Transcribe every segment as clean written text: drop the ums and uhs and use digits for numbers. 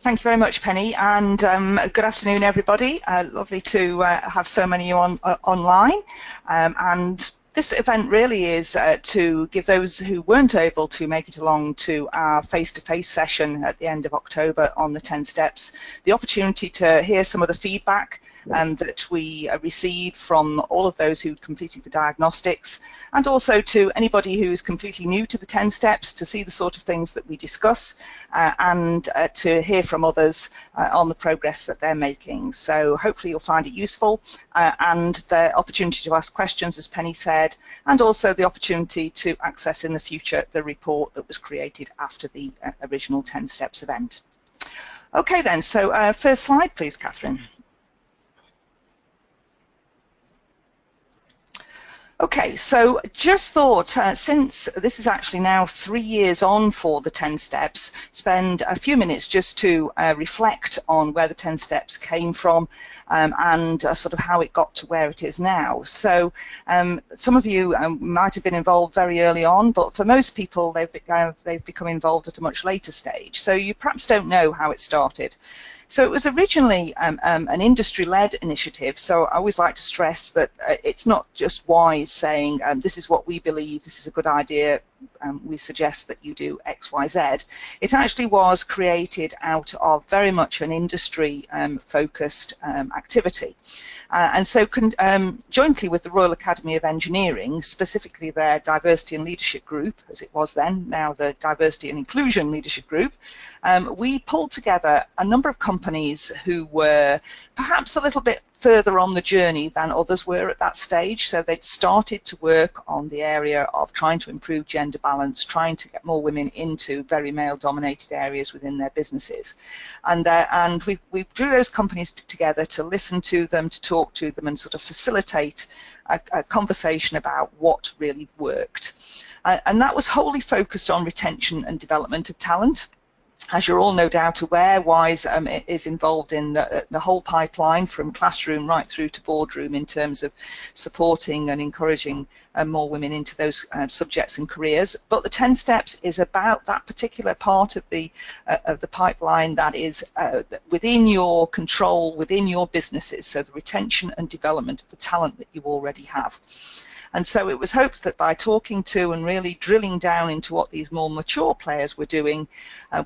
Thank you very much, Penny, and good afternoon, everybody. Lovely to have so many online. And this event really is to give those who weren't able to make it along to our face-to-face session at the end of October on the 10 steps, the opportunity to hear some of the feedback that we received from all of those who completed the diagnostics, and also to anybody who's completely new to the 10 steps to see the sort of things that we discuss and to hear from others on the progress that they're making. So hopefully you'll find it useful and the opportunity to ask questions, as Penny said, and also the opportunity to access in the future the report that was created after the original 10 steps event. Okay then, so first slide please, Catherine. Okay, so just thought, since this is actually now 3 years on for the 10 steps, spend a few minutes just to reflect on where the 10 steps came from and sort of how it got to where it is now. So some of you might have been involved very early on, but for most people they've become involved at a much later stage. So you perhaps don't know how it started. So it was originally an industry-led initiative, so I always like to stress that it's not just WISE saying this is what we believe, this is a good idea, we suggest that you do X, Y, Z. It actually was created out of very much an industry focused activity. And so jointly with the Royal Academy of Engineering, specifically their Diversity and Leadership Group, as it was then, now the Diversity and Inclusion Leadership Group, we pulled together a number of companies who were perhaps a little bit further on the journey than others were at that stage. So they'd started to work on the area of trying to improve gender balance, trying to get more women into very male-dominated areas within their businesses. And we drew those companies together to listen to them, to talk to them, and sort of facilitate a conversation about what really worked. And that was wholly focused on retention and development of talent. As you're all no doubt aware, WISE is involved in the whole pipeline from classroom right through to boardroom in terms of supporting and encouraging more women into those subjects and careers. But the 10 steps is about that particular part of the pipeline that is within your control, within your businesses, so the retention and development of the talent that you already have. And so it was hoped that by talking to and really drilling down into what these more mature players were doing,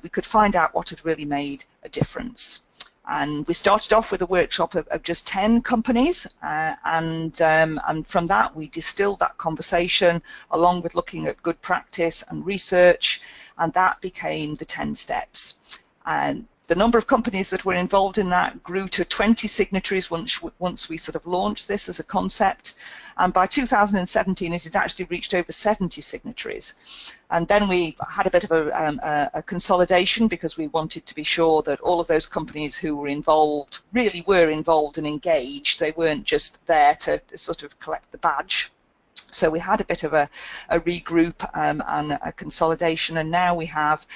we could find out what had really made a difference. And we started off with a workshop of just 10 companies, and from that we distilled that conversation along with looking at good practice and research, and that became the 10 steps. And the number of companies that were involved in that grew to 20 signatories once we sort of launched this as a concept, and by 2017 it had actually reached over 70 signatories. And then we had a bit of a consolidation because we wanted to be sure that all of those companies who were involved really were involved and engaged. They weren't just there to sort of collect the badge. So we had a bit of a regroup and a consolidation, and now we have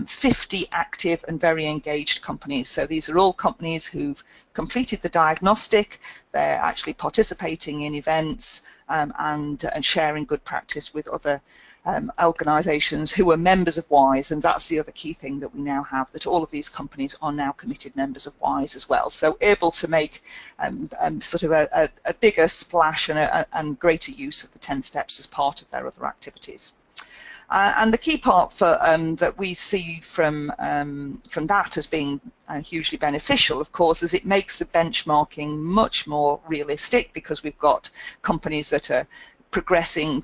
50 active and very engaged companies. So these are all companies who've completed the diagnostic, they're actually participating in events and sharing good practice with other organisations who are members of WISE, and that's the other key thing that we now have, that all of these companies are now committed members of WISE as well, so able to make sort of a bigger splash and greater use of the 10 steps as part of their other activities. And the key part for, that we see from that as being hugely beneficial, of course, is it makes the benchmarking much more realistic, because we've got companies that are progressing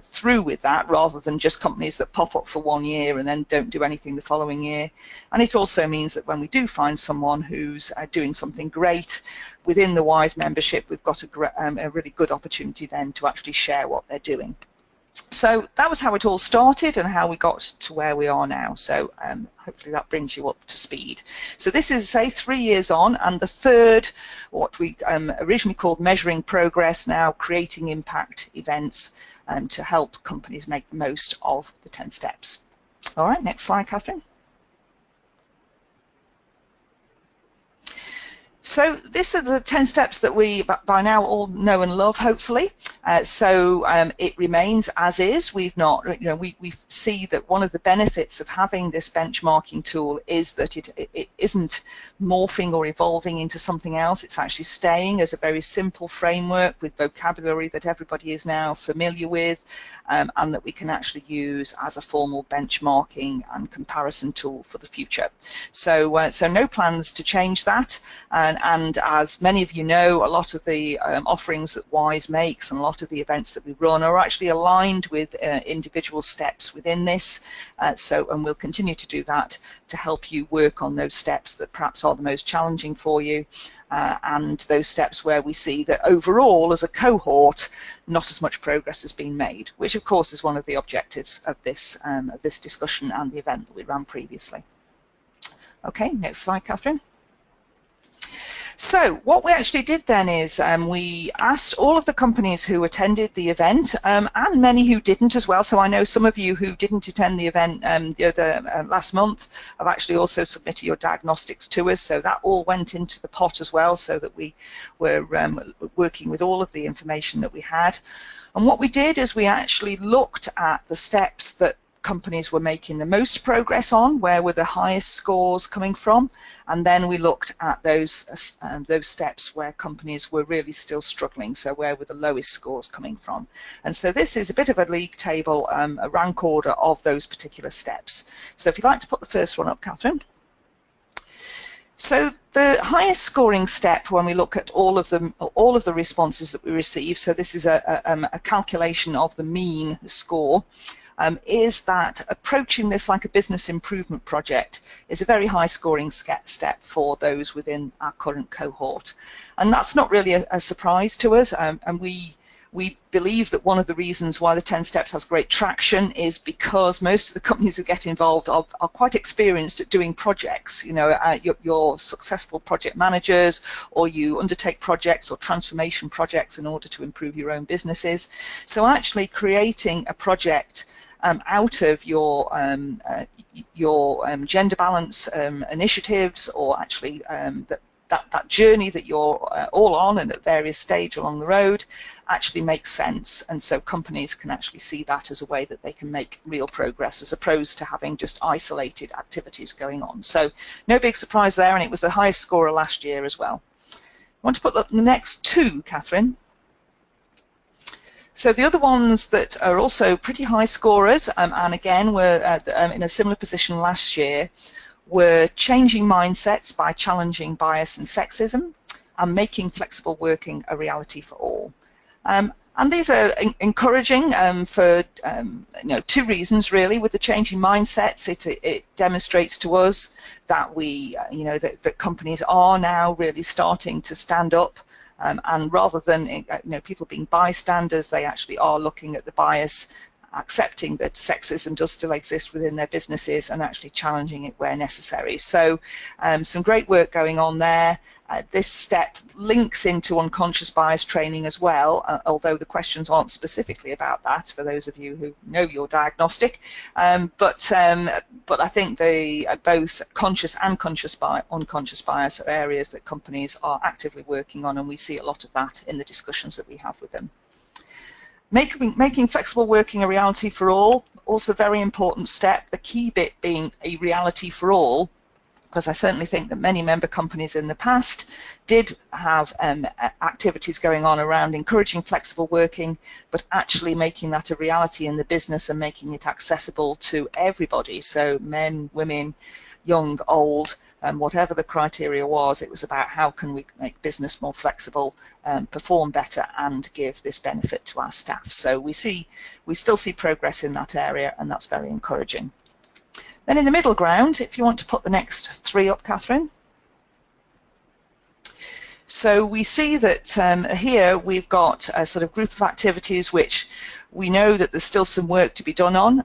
through with that, rather than just companies that pop up for 1 year and then don't do anything the following year. And it also means that when we do find someone who's doing something great within the WISE membership, we've got a really good opportunity then to actually share what they're doing. So that was how it all started and how we got to where we are now. So hopefully that brings you up to speed. So this is, say, 3 years on, and the third, what we originally called Measuring Progress, now Creating Impact events to help companies make the most of the 10 steps. All right, next slide, Catherine. So these are the 10 steps that we by now all know and love, hopefully. It remains as is. We've not, we see that one of the benefits of having this benchmarking tool is that it isn't morphing or evolving into something else. It's actually staying as a very simple framework with vocabulary that everybody is now familiar with, and that we can actually use as a formal benchmarking and comparison tool for the future. So no plans to change that. And as many of you know, a lot of the offerings that WISE makes and a lot of the events that we run are actually aligned with individual steps within this. And we'll continue to do that to help you work on those steps that perhaps are the most challenging for you, and those steps where we see that overall, as a cohort, not as much progress has been made, which of course is one of the objectives of this discussion and the event that we ran previously. Okay, next slide, Catherine. So what we actually did then is we asked all of the companies who attended the event, and many who didn't as well. So I know some of you who didn't attend the event last month have actually also submitted your diagnostics to us. So that all went into the pot as well, so that we were working with all of the information that we had. And what we did is we actually looked at the steps that companies were making the most progress on, where were the highest scores coming from, and then we looked at those steps where companies were really still struggling, so where were the lowest scores coming from. And so this is a bit of a league table, a rank order of those particular steps. So if you'd like to put the first one up, Catherine. So the highest scoring step, when we look at all of the responses that we receive, so this is a calculation of the mean score, is that approaching this like a business improvement project is a very high scoring step for those within our current cohort. And that's not really a surprise to us, and we believe that one of the reasons why the 10 steps has great traction is because most of the companies who get involved are quite experienced at doing projects. You're successful project managers, or you undertake projects or transformation projects in order to improve your own businesses. So actually creating a project out of your gender balance initiatives, or actually that journey that you're all on and at various stages along the road, actually makes sense. And so companies can actually see that as a way that they can make real progress, as opposed to having just isolated activities going on. So no big surprise there, and it was the highest scorer last year as well. I want to put up the next two, Catherine. So the other ones that are also pretty high scorers, and again were in a similar position last year, were changing mindsets by challenging bias and sexism, and making flexible working a reality for all. And these are encouraging for two reasons really. With the changing mindsets, it demonstrates to us that that companies are now really starting to stand up. And rather than people being bystanders, they actually are looking at the bias, accepting that sexism does still exist within their businesses, and actually challenging it where necessary. So some great work going on there. This step links into unconscious bias training as well, although the questions aren't specifically about that for those of you who know your diagnostic. But I think both conscious and unconscious bias are areas that companies are actively working on, and we see a lot of that in the discussions that we have with them. Making flexible working a reality for all, also a very important step, the key bit being a reality for all, because I certainly think that many member companies in the past did have activities going on around encouraging flexible working, but actually making that a reality in the business and making it accessible to everybody, so men, women, young, old, and whatever the criteria was, it was about how can we make business more flexible, perform better, and give this benefit to our staff. So we still see progress in that area, and that's very encouraging. Then in the middle ground, if you want to put the next three up, Catherine. So we see that here we've got a sort of group of activities which we know that there's still some work to be done on.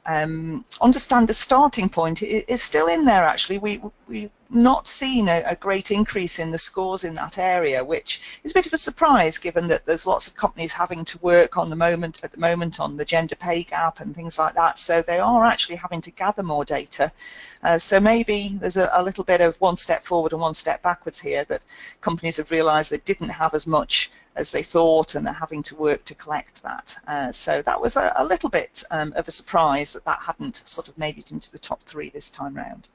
Understand the starting point is still in there actually. We not seen a great increase in the scores in that area, which is a bit of a surprise given that there's lots of companies having to work at the moment on the gender pay gap and things like that, so they are actually having to gather more data. So maybe there's a little bit of one step forward and one step backwards here, that companies have realised they didn't have as much as they thought and they're having to work to collect that. So that was a little bit of a surprise that hadn't sort of made it into the top 3 this time round.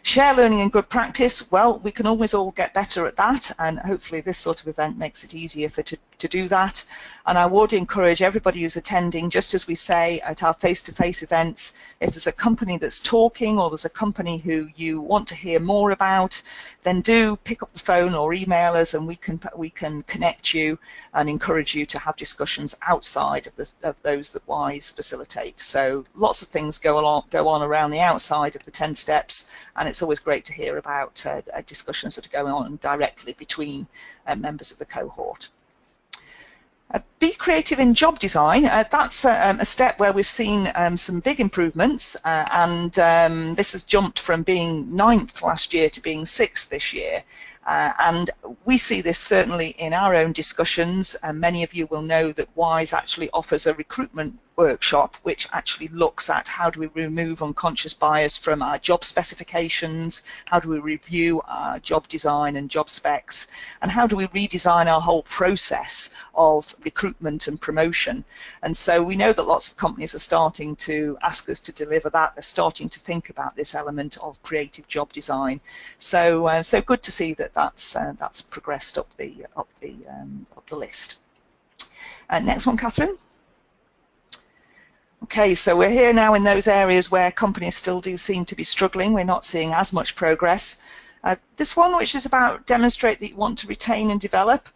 Share learning and good practice, well, we can always all get better at that, and hopefully this sort of event makes it easier to do that. And I would encourage everybody who's attending, just as we say at our face-to-face events, if there's a company that's talking or there's a company who you want to hear more about, then do pick up the phone or email us, and we can connect you and encourage you to have discussions outside of those that WISE facilitate. So lots of things go on around the outside of the 10 steps, and it's always great to hear about discussions that are going on directly between members of the cohort. Be creative in job design. That's a step where we've seen some big improvements, and this has jumped from being 9th last year to being 6th this year. And we see this certainly in our own discussions, and many of you will know that WISE actually offers a recruitment workshop which actually looks at how do we remove unconscious bias from our job specifications, how do we review our job design and job specs, and how do we redesign our whole process of recruitment and promotion. And so we know that lots of companies are starting to ask us to deliver that. They're starting to think about this element of creative job design. So so good to see that that's progressed up the list. Next one, Catherine. Okay, so we're here now in those areas where companies still do seem to be struggling. We're not seeing as much progress. This one, which is about demonstrate that you want to retain and develop.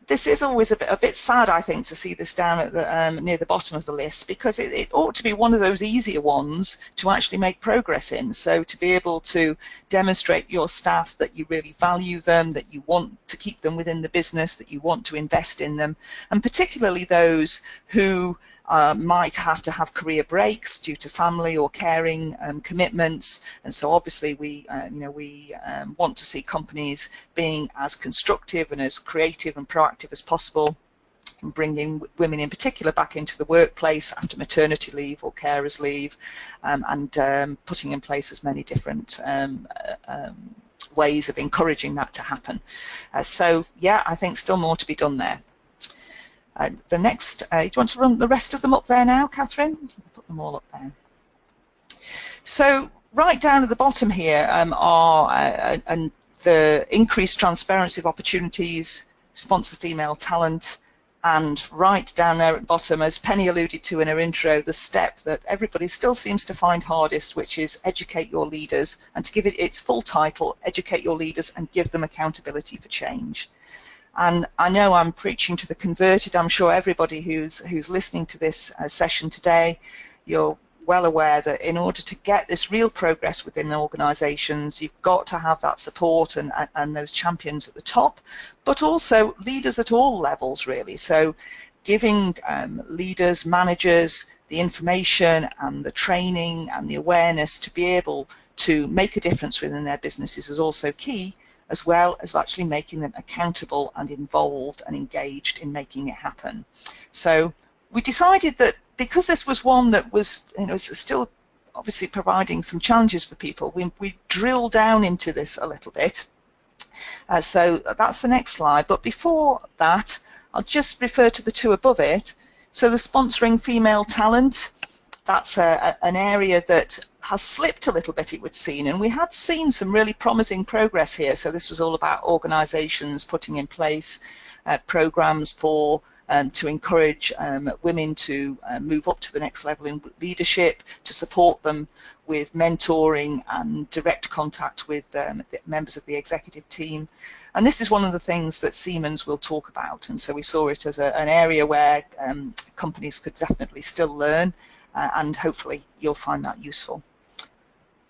This is always a bit sad, I think, to see this down at the, near the bottom of the list, because it ought to be one of those easier ones to actually make progress in. So to be able to demonstrate your staff that you really value them, that you want to keep them within the business, that you want to invest in them, and particularly those who might have to have career breaks due to family or caring commitments, and so obviously we want to see companies being as constructive and as creative and proactive as possible, and bringing women in particular back into the workplace after maternity leave or carers leave, and putting in place as many different ways of encouraging that to happen. So yeah, I think still more to be done there. The next, do you want to run the rest of them up there now, Catherine? Put them all up there. So right down at the bottom here are the increased transparency of opportunities, sponsor female talent, and right down there at the bottom, as Penny alluded to in her intro, the step that everybody still seems to find hardest, which is educate your leaders, and to give it its full title, educate your leaders and give them accountability for change. And I know I'm preaching to the converted. I'm sure everybody who's listening to this session today, you're well aware that in order to get this real progress within organisations, you've got to have that support and those champions at the top, but also leaders at all levels, really. So giving leaders, managers, the information and the training and the awareness to be able to make a difference within their businesses is also key, as well as actually making them accountable and involved and engaged in making it happen. So we decided that because this was one that was, still obviously providing some challenges for people, we drilled down into this a little bit. So that's the next slide. But before that, I'll just refer to the two above it. So the sponsoring female talent, that's an area that has slipped a little bit, it would seem, and we had seen some really promising progress here. So this was all about organisations putting in place programs for to encourage women to move up to the next level in leadership, to support them with mentoring and direct contact with the members of the executive team. And this is one of the things that Siemens will talk about, and so we saw it as an area where companies could definitely still learn, and hopefully you'll find that useful.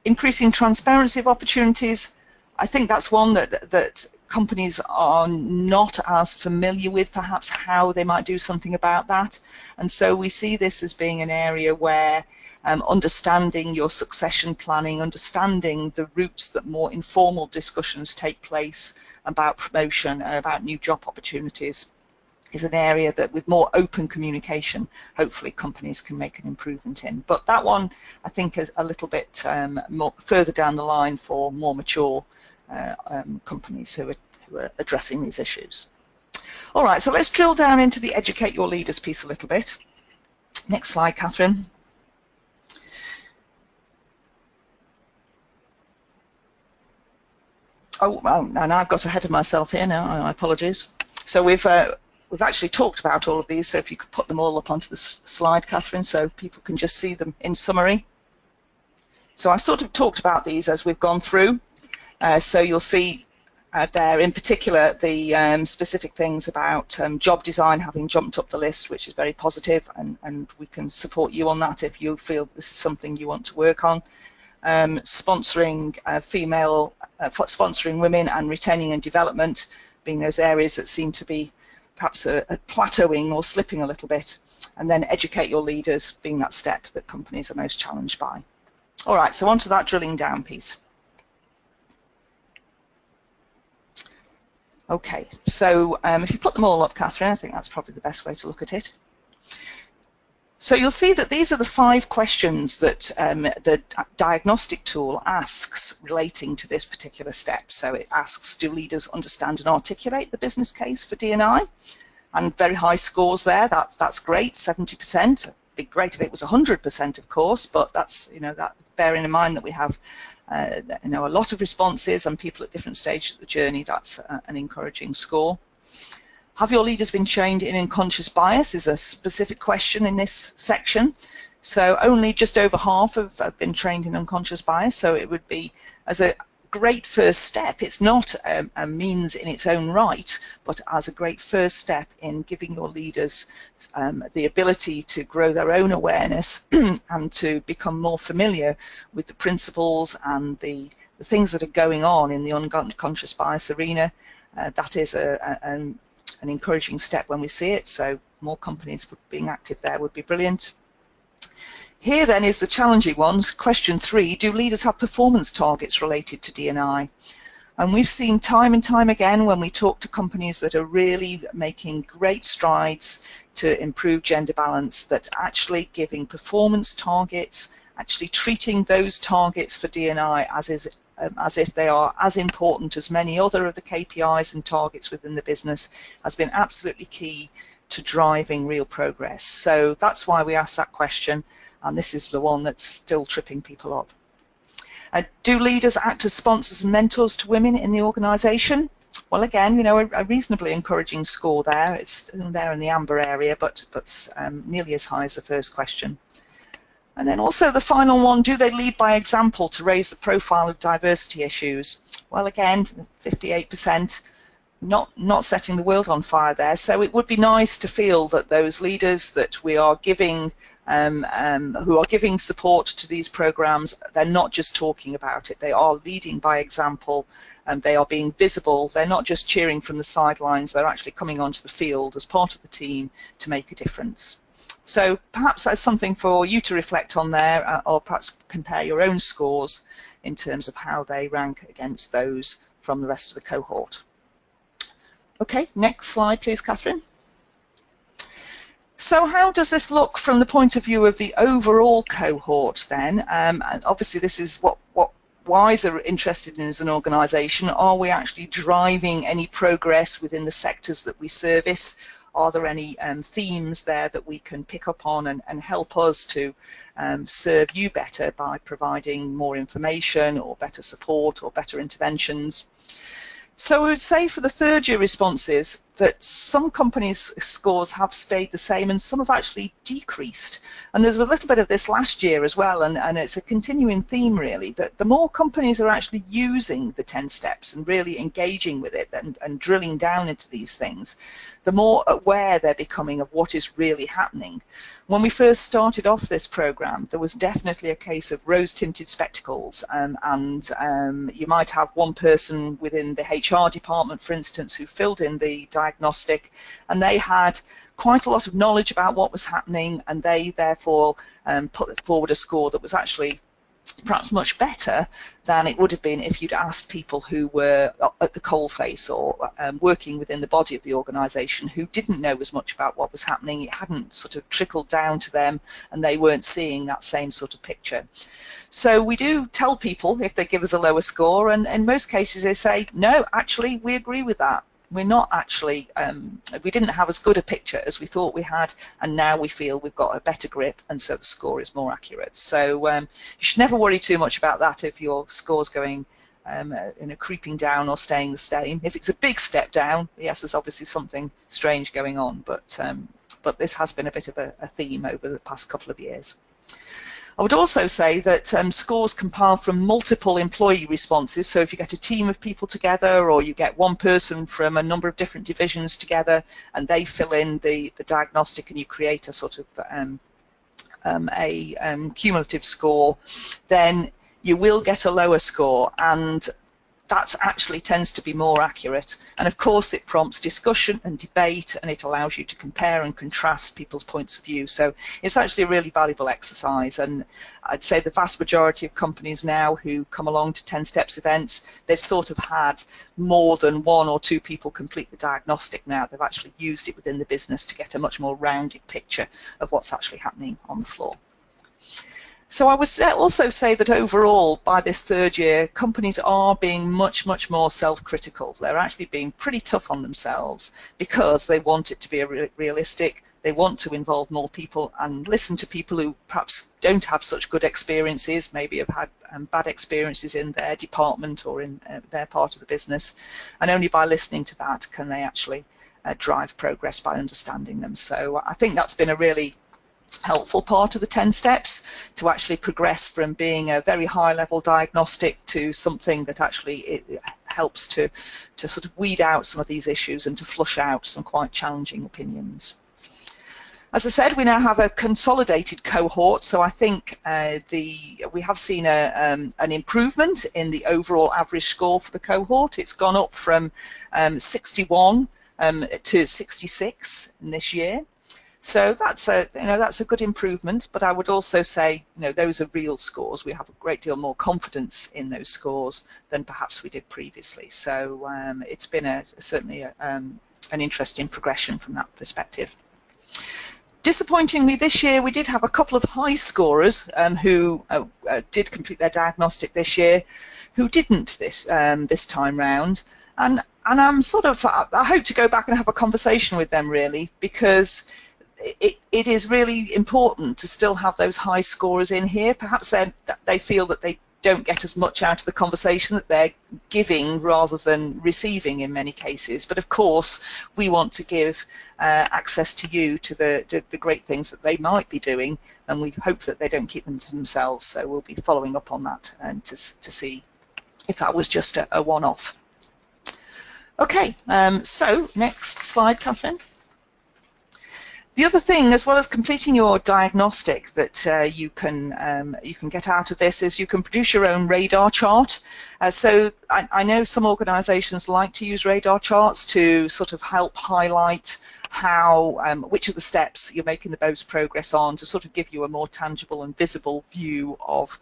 Increasing transparency of opportunities. I think that's one that companies are not as familiar with, perhaps, how they might do something about that. And so we see this as being an area where understanding your succession planning, understanding the routes that more informal discussions take place about promotion and about new job opportunities is an area that, with more open communication, hopefully companies can make an improvement in. But that one, I think, is a little bit more further down the line for more mature companies who are addressing these issues. All right, so let's drill down into the educate your leaders piece a little bit. Next slide, Catherine. Oh, and I've got ahead of myself here now. My apologies. So we've actually talked about all of these, so if you could put them all up onto the slide, Catherine, so people can just see them in summary. So I've sort of talked about these as we've gone through. So you'll see there, in particular, the specific things about job design having jumped up the list, which is very positive, and we can support you on that if you feel this is something you want to work on. Sponsoring sponsoring women and retaining and development being those areas that seem to be perhaps a plateauing or slipping a little bit, and then educate your leaders being that step that companies are most challenged by. All right, so on to that drilling down piece. Okay, so if you put them all up, Catherine, I think that's probably the best way to look at it. So you'll see that these are the 5 questions that the diagnostic tool asks relating to this particular step. So it asks, do leaders understand and articulate the business case for D&I? And very high scores there. That's great, 70%. It'd be great if it was 100%, of course, but that's, that bearing in mind that we have a lot of responses and people at different stages of the journey. That's an encouraging score. Have your leaders been trained in unconscious bias is a specific question in this section. So only just over half have been trained in unconscious bias, so it would be, as a great first step, it's not a means in its own right, but as a great first step in giving your leaders the ability to grow their own awareness and to become more familiar with the principles and the things that are going on in the unconscious bias arena. That is an encouraging step when we see it, so more companies being active there would be brilliant. Here then is the challenging one, question 3, do leaders have performance targets related to D&I? And we've seen time and time again when we talk to companies that are really making great strides to improve gender balance, that actually giving performance targets, actually treating those targets for D&I as if they are as important as many other of the KPIs and targets within the business, has been absolutely key to driving real progress. So that's why we asked that question, and this is the one that's still tripping people up. Do leaders act as sponsors and mentors to women in the organisation? Well, again, a reasonably encouraging score there. It's still there in the amber area, but nearly as high as the first question. And then also the final one, do they lead by example to raise the profile of diversity issues? Well, again, 58%, not setting the world on fire there. So it would be nice to feel that those leaders that we are giving, who are giving support to these programs, they're not just talking about it, they are leading by example, and they are being visible. They're not just cheering from the sidelines, they're actually coming onto the field as part of the team to make a difference. So perhaps that's something for you to reflect on there, or perhaps compare your own scores in terms of how they rank against those from the rest of the cohort. Okay, next slide please, Catherine. So how does this look from the point of view of the overall cohort then? And obviously this is what WISE are interested in as an organisation. Are we actually driving any progress within the sectors that we service? Are there any themes there that we can pick up on and help us to serve you better by providing more information or better support or better interventions? So I would say for the third year responses, that some companies' scores have stayed the same and some have actually decreased. And there's a little bit of this last year as well, and it's a continuing theme really, that the more companies are actually using the 10 steps and really engaging with it and drilling down into these things, the more aware they're becoming of what is really happening. When we first started off this program, there was definitely a case of rose-tinted spectacles, and you might have one person within the HR department, for instance, who filled in the diagnostic, and they had quite a lot of knowledge about what was happening, and they therefore put forward a score that was actually perhaps much better than it would have been if you'd asked people who were at the coalface or working within the body of the organisation who didn't know as much about what was happening. It hadn't sort of trickled down to them and they weren't seeing that same sort of picture. So we do tell people if they give us a lower score, and in most cases they say, no, actually we agree with that. We're not actually, we didn't have as good a picture as we thought we had, and now we feel we've got a better grip, and so the score is more accurate. So you should never worry too much about that if your score's going creeping down or staying the same. If it's a big step down, yes, there's obviously something strange going on, but this has been a bit of a theme over the past couple of years. I would also say that scores compile from multiple employee responses. So if you get a team of people together, or you get one person from a number of different divisions together and they fill in the diagnostic, and you create a sort of cumulative score, then you will get a lower score, and that actually tends to be more accurate. And of course it prompts discussion and debate, and it allows you to compare and contrast people's points of view. So it's actually a really valuable exercise, and I'd say the vast majority of companies now who come along to 10 Steps events, they've sort of had more than one or two people complete the diagnostic now. They've actually used it within the business to get a much more rounded picture of what's actually happening on the floor. So I would also say that overall, by this third year, companies are being much more self-critical. They're actually being pretty tough on themselves because they want it to be realistic. They want to involve more people and listen to people who perhaps don't have such good experiences, maybe have had bad experiences in their department or in their part of the business. And only by listening to that can they actually drive progress, by understanding them. So I think that's been a really helpful part of the 10 steps, to actually progress from being a very high level diagnostic to something that actually it helps to sort of weed out some of these issues and to flush out some quite challenging opinions. As I said, we now have a consolidated cohort, so I think we have seen an improvement in the overall average score for the cohort. It's gone up from 61 to 66 in this year. So that's a good improvement, but I would also say, those are real scores. We have a great deal more confidence in those scores than perhaps we did previously. So it's been certainly an interesting progression from that perspective. Disappointingly, this year we did have a couple of high scorers who did complete their diagnostic this year, who didn't this time round, and I'm sort of, I hope to go back and have a conversation with them really, because it is really important to still have those high scorers in here. Perhaps they feel that they don't get as much out of the conversation, that they're giving rather than receiving in many cases. But of course, we want to give access to you to the great things that they might be doing, and we hope that they don't keep them to themselves. So we'll be following up on that and to see if that was just a one-off. Okay, so next slide, Catherine. The other thing, as well as completing your diagnostic, that you can get out of this is you can produce your own radar chart. So I know some organisations like to use radar charts to sort of help highlight how which of the steps you're making the most progress on, to sort of give you a more tangible and visible view of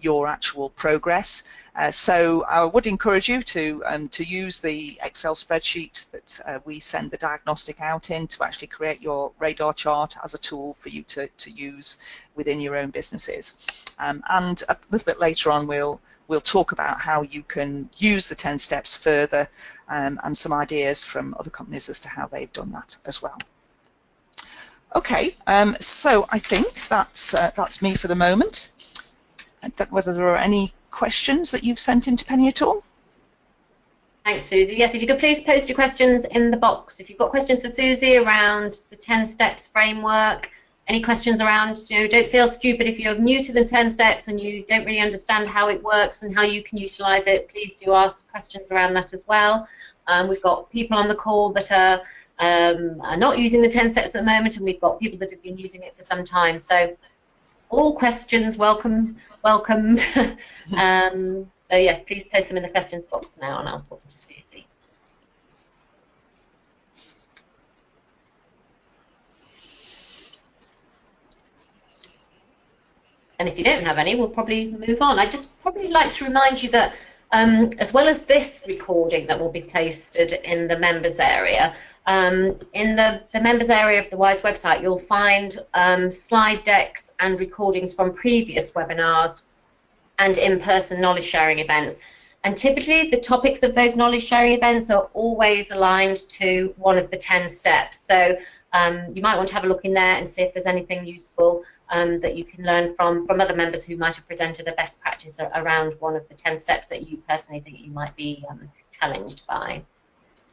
your actual progress. So I would encourage you to use the Excel spreadsheet that we send the diagnostic out in, to actually create your radar chart as a tool for you to use within your own businesses. And a little bit later on we'll talk about how you can use the 10 steps further, and some ideas from other companies as to how they've done that as well. Okay, so I think that's me for the moment. I don't know whether there are any questions that you've sent into Penny at all. Thanks, Susie. Yes, if you could please post your questions in the box. If you've got questions for Susie around the 10 steps framework, any questions around, don't feel stupid if you're new to the 10 steps and you don't really understand how it works and how you can utilize it, please do ask questions around that as well. We've got people on the call that are not using the 10 steps at the moment, and we've got people that have been using it for some time. So all questions welcome. So yes, please post them in the questions box now, and I'll put them to Susie. And if you don't have any, we'll probably move on. I'd just probably like to remind you that as well as this recording that will be posted in the members area, in the members area of the WISE website, you'll find slide decks and recordings from previous webinars and in-person knowledge sharing events. And typically the topics of those knowledge sharing events are always aligned to one of the 10 steps. So you might want to have a look in there and see if there's anything useful that you can learn from other members who might have presented a best practice around one of the 10 steps that you personally think you might be challenged by.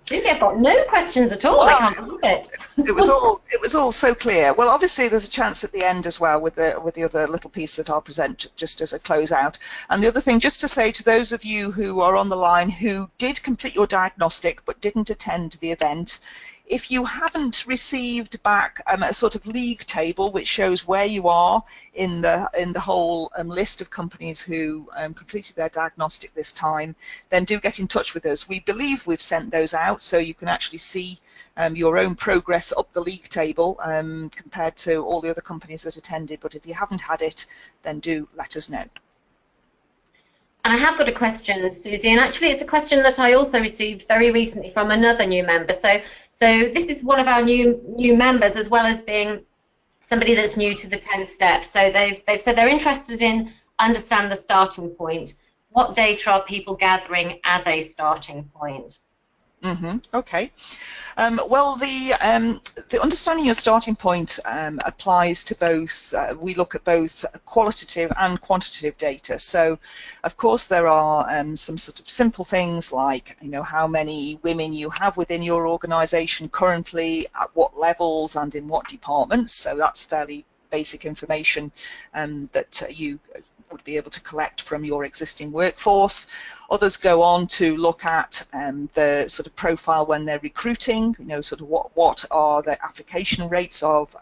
Susie, I've got no questions at all. Wow. I can't believe it. It was all so clear. Well, obviously there's a chance at the end as well with the other little piece that I'll present just as a closeout. And the other thing, just to say to those of you who are on the line who did complete your diagnostic but didn't attend the event, if you haven't received back a sort of league table which shows where you are in the whole list of companies who completed their diagnostic this time, then do get in touch with us. We believe we've sent those out, so you can actually see your own progress up the league table compared to all the other companies that attended. But if you haven't had it, then do let us know. And I have got a question, Susie, and actually it's a question that I also received very recently from another new member. So this is one of our new members, as well as being somebody that's new to the 10 steps. So they've said they're interested in understand the starting point. What data are people gathering as a starting point? Okay. Well, the understanding your starting point applies to both. We look at both qualitative and quantitative data. So, of course, there are some sort of simple things like, how many women you have within your organisation currently, at what levels and in what departments. So that's fairly basic information that you would be able to collect from your existing workforce. Others go on to look at the sort of profile when they're recruiting, sort of what are the application rates of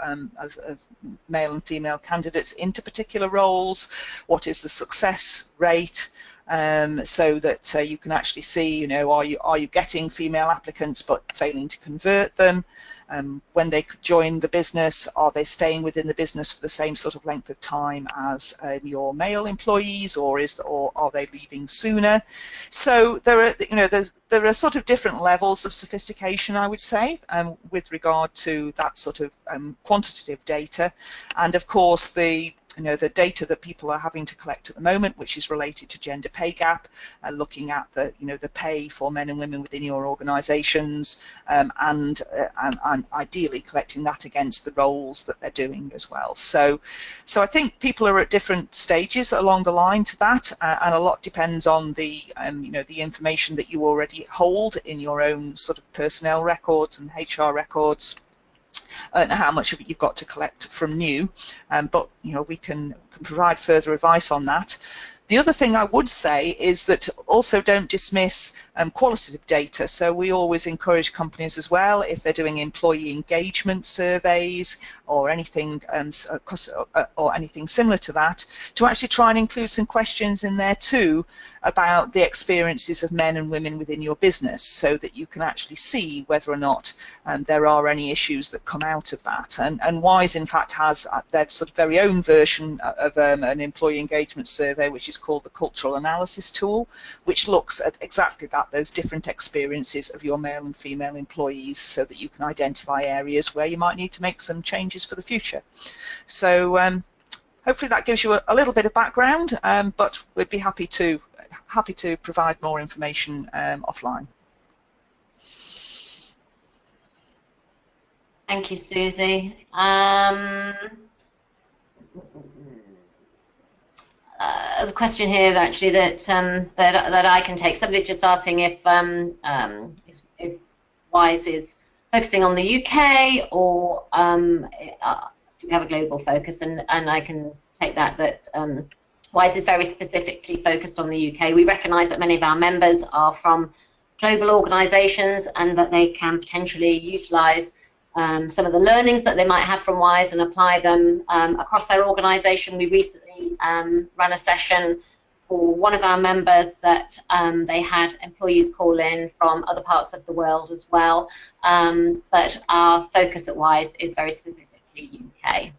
male and female candidates into particular roles, what is the success rate, so that you can actually see, are you getting female applicants but failing to convert them? When they join the business, are they staying within the business for the same sort of length of time as your male employees, or are they leaving sooner? So there are sort of different levels of sophistication, I would say, with regard to that sort of quantitative data, and of course the data that people are having to collect at the moment, which is related to gender pay gap, looking at the the pay for men and women within your organisations, and ideally collecting that against the roles that they're doing as well. So I think people are at different stages along the line to that, and a lot depends on the the information that you already hold in your own sort of personnel records and HR records, and how much of it you've got to collect from new, but we can provide further advice on that. The other thing I would say is that also don't dismiss qualitative data. So we always encourage companies as well, if they're doing employee engagement surveys or anything similar to that, to actually try and include some questions in there too about the experiences of men and women within your business, so that you can actually see whether or not there are any issues that come out of that. And WISE in fact has their sort of very own version of an employee engagement survey, which is called the Cultural Analysis Tool, which looks at exactly that, those different experiences of your male and female employees, so that you can identify areas where you might need to make some changes for the future. So hopefully that gives you a little bit of background, but we'd be happy to provide more information offline. Thank you, Susie. there's a question here actually that I can take. Somebody's just asking if WISE is focusing on the UK or do we have a global focus? And I can take that WISE is very specifically focused on the UK. We recognise that many of our members are from global organisations and that they can potentially utilise some of the learnings that they might have from WISE and apply them across their organisation. We recently ran a session for one of our members that they had employees call in from other parts of the world as well. But our focus at WISE is very specifically UK.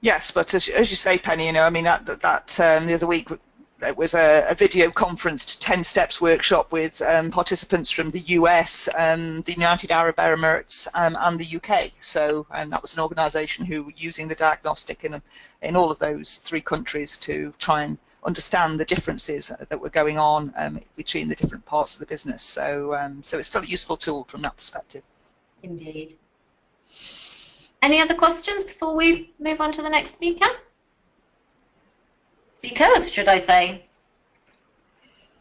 Yes, but as you say, Penny, you know, I mean, the other week there was a video conferenced 10 Steps workshop with participants from the US, the United Arab Emirates, and the UK. So that was an organisation who were using the diagnostic in all of those 3 countries to try and understand the differences that were going on between the different parts of the business. So, so it's still a useful tool from that perspective. Indeed. Any other questions before we move on to the next speaker? Speakers, should I say?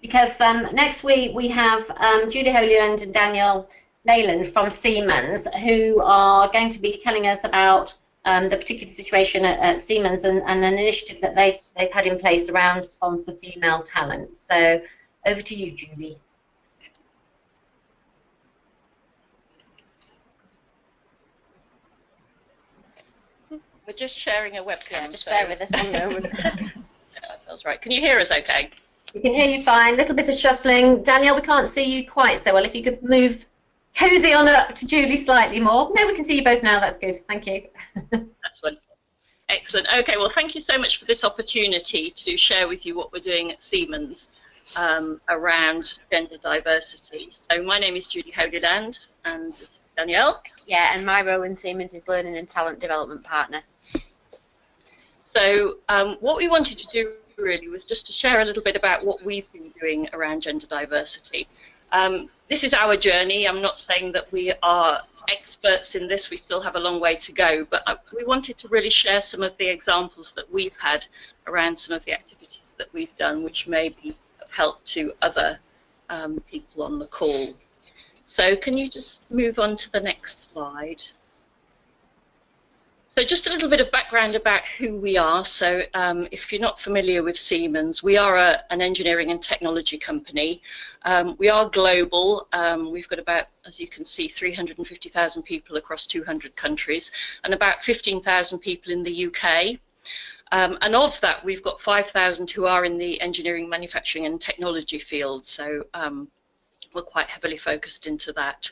Because next week we have Julie Holyland and Danielle Leyland from Siemens, who are going to be telling us about the particular situation at Siemens and an initiative that they've had in place around sponsor female talent. So over to you, Julie. We're just sharing a webcam. Yeah, just bear with us one moment. That's right. Can you hear us okay? We can hear you fine. A little bit of shuffling. Danielle, we can't see you quite so well. If you could move cozy on up to Julie slightly more. No, we can see you both now. That's good. Thank you. That's wonderful. Excellent. Okay, well, thank you so much for this opportunity to share with you what we're doing at Siemens around gender diversity. So my name is Julie Holyland, and this is Danielle. Yeah, and my role in Siemens is Learning and Talent Development Partner. So what we wanted to do really was just to share a little bit about what we've been doing around gender diversity. This is our journey. I'm not saying that we are experts in this. We still have a long way to go, but we wanted to really share some of the examples that we've had around some of the activities that we've done, which maybe have helped to other people on the call. So can you just move on to the next slide? So just a little bit of background about who we are. So if you're not familiar with Siemens, we are an engineering and technology company. We are global. We've got about, as you can see, 350,000 people across 200 countries and about 15,000 people in the UK. And of that, we've got 5,000 who are in the engineering, manufacturing and technology field. So we're quite heavily focused into that.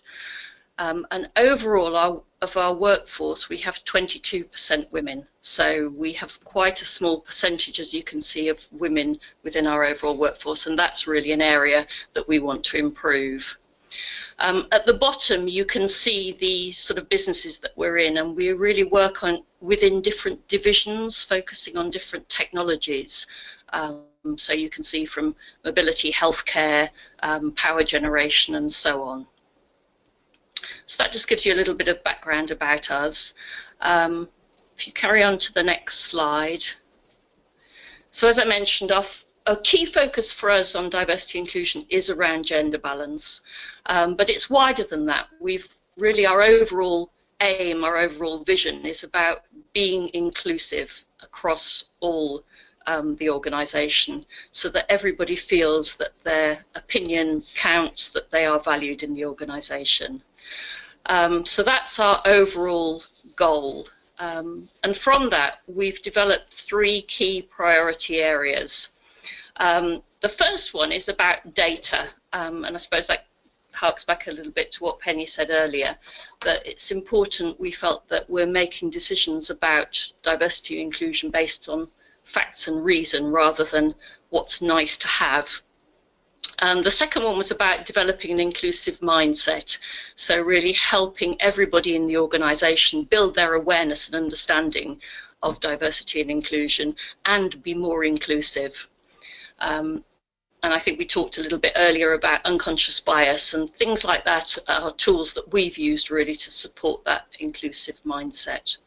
And overall, of our workforce, we have 22% women. So we have quite a small percentage, as you can see, of women within our overall workforce, and that's really an area that we want to improve. At the bottom, you can see the sort of businesses that we're in, and we really work on within different divisions, focusing on different technologies. So you can see from mobility, healthcare, power generation, and so on. So that just gives you a little bit of background about us. If you carry on to the next slide. So as I mentioned, a key focus for us on diversity inclusion is around gender balance, but it's wider than that. We've really, our overall aim, our overall vision is about being inclusive across all the organisation, so that everybody feels that their opinion counts, that they are valued in the organisation. So that's our overall goal. And from that, we've developed 3 key priority areas. The first one is about data, and I suppose that harks back a little bit to what Penny said earlier, that it's important, we felt, that we're making decisions about diversity and inclusion based on facts and reason rather than what's nice to have. The second one was about developing an inclusive mindset, so really helping everybody in the organisation build their awareness and understanding of diversity and inclusion and be more inclusive. And I think we talked a little bit earlier about unconscious bias, and things like that are tools that we've used really to support that inclusive mindset.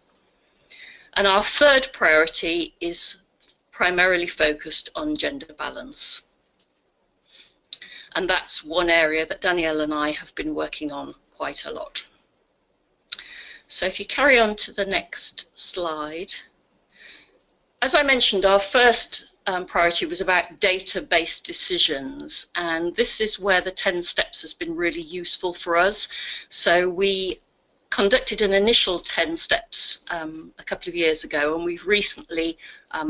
And our third priority is primarily focused on gender balance. And that's one area that Danielle and I have been working on quite a lot. So if you carry on to the next slide. As I mentioned, our first priority was about data-based decisions, and this is where the 10 steps has been really useful for us. So we conducted an initial 10 steps a couple of years ago, and we've recently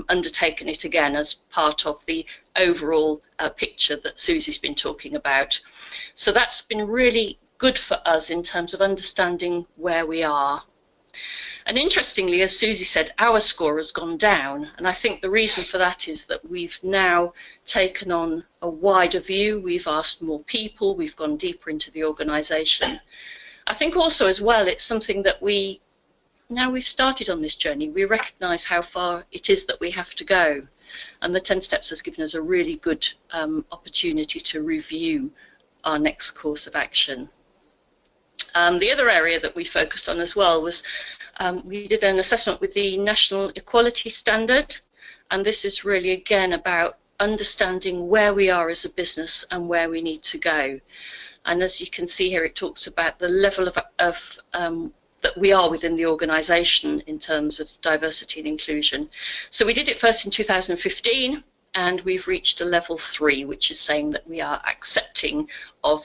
undertaken it again as part of the overall picture that Susie's been talking about. So that's been really good for us in terms of understanding where we are. And interestingly, as Susie said, our score has gone down, and I think the reason for that is that we've now taken on a wider view, we've asked more people, we've gone deeper into the organisation. I think also as well, it's something that now we've started on this journey, we recognise how far it is that we have to go, and the 10 steps has given us a really good opportunity to review our next course of action. The other area that we focused on as well was we did an assessment with the National Equality Standard, and this is really again about understanding where we are as a business and where we need to go. And as you can see here, it talks about the level of that we are within the organisation in terms of diversity and inclusion. So we did it first in 2015, and we've reached a level 3, which is saying that we are accepting of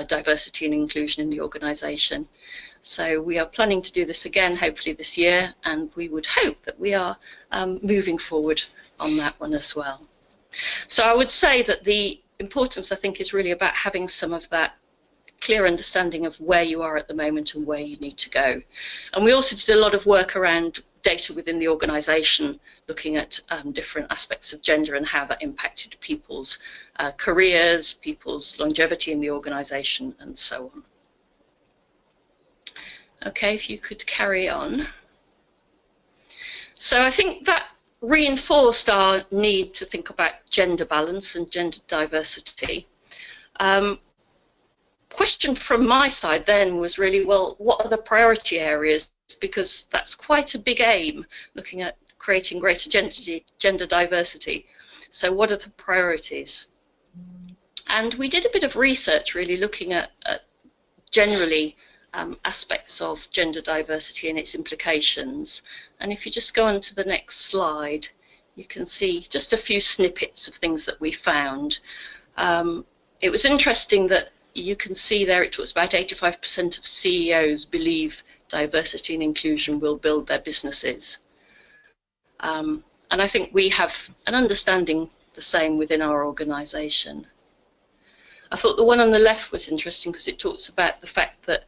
diversity and inclusion in the organisation. So we are planning to do this again, hopefully this year, and we would hope that we are moving forward on that one as well. So I would say that the importance, I think, is really about having some of that clear understanding of where you are at the moment and where you need to go. And we also did a lot of work around data within the organisation, looking at different aspects of gender and how that impacted people's careers, people's longevity in the organisation, and so on. Okay, if you could carry on. So I think that reinforced our need to think about gender balance and gender diversity. Question from my side then was really, well, what are the priority areas? Because that's quite a big aim, looking at creating greater gender diversity. So what are the priorities? And we did a bit of research really looking at generally aspects of gender diversity and its implications. And if you just go on to the next slide, you can see just a few snippets of things that we found. It was interesting that you can see there it was about 85% of CEOs believe diversity and inclusion will build their businesses. And I think we have an understanding the same within our organisation. I thought the one on the left was interesting because it talks about the fact that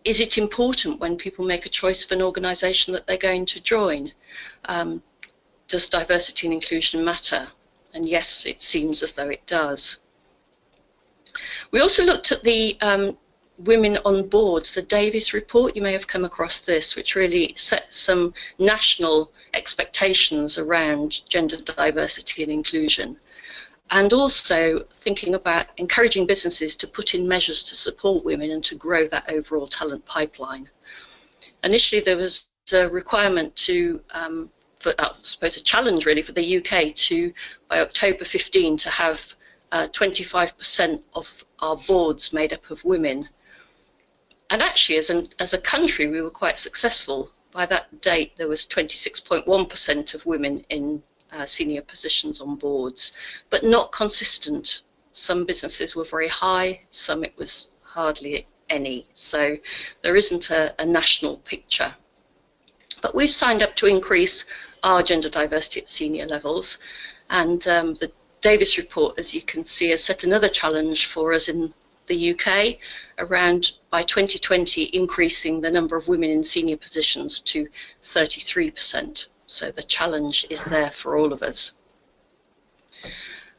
is it important when people make a choice of an organisation that they're going to join? Does diversity and inclusion matter? And yes, it seems as though it does. We also looked at the Women on Boards, the Davies report. You may have come across this, which really sets some national expectations around gender diversity and inclusion. And also thinking about encouraging businesses to put in measures to support women and to grow that overall talent pipeline. Initially there was a requirement to, I suppose a challenge really for the UK to, by October 15, to have 25% of our boards made up of women. And actually as a country we were quite successful. By that date there was 26.1% of women in senior positions on boards, but not consistent. Some businesses were very high, some it was hardly any. So there isn't a national picture. But we've signed up to increase our gender diversity at senior levels, and the Davies report, as you can see, has set another challenge for us in the UK around, by 2020, increasing the number of women in senior positions to 33%. So the challenge is there for all of us.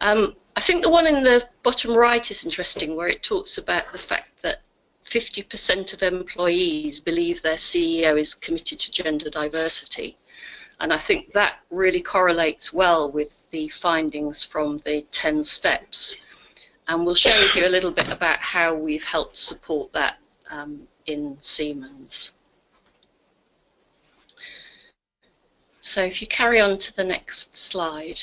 I think the one in the bottom right is interesting, where it talks about the fact that 50% of employees believe their CEO is committed to gender diversity. And I think that really correlates well with the findings from the 10 steps. And we'll show you a little bit about how we've helped support that in Siemens. So if you carry on to the next slide.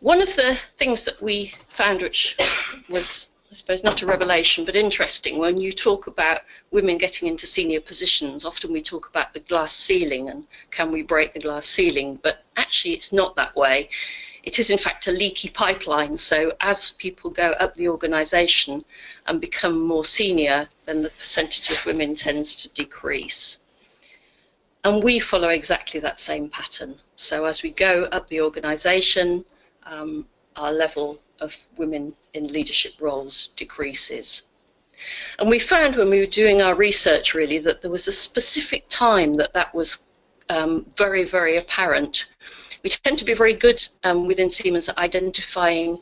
One of the things that we found, which was, I suppose, not a revelation, but interesting, when you talk about women getting into senior positions, often we talk about the glass ceiling and can we break the glass ceiling, but actually it's not that way. It is in fact a leaky pipeline, so as people go up the organisation and become more senior, then the percentage of women tends to decrease. And we follow exactly that same pattern. So as we go up the organisation, our level of women in leadership roles decreases. And we found when we were doing our research really that there was a specific time that that was very, very apparent. We tend to be very good within Siemens at identifying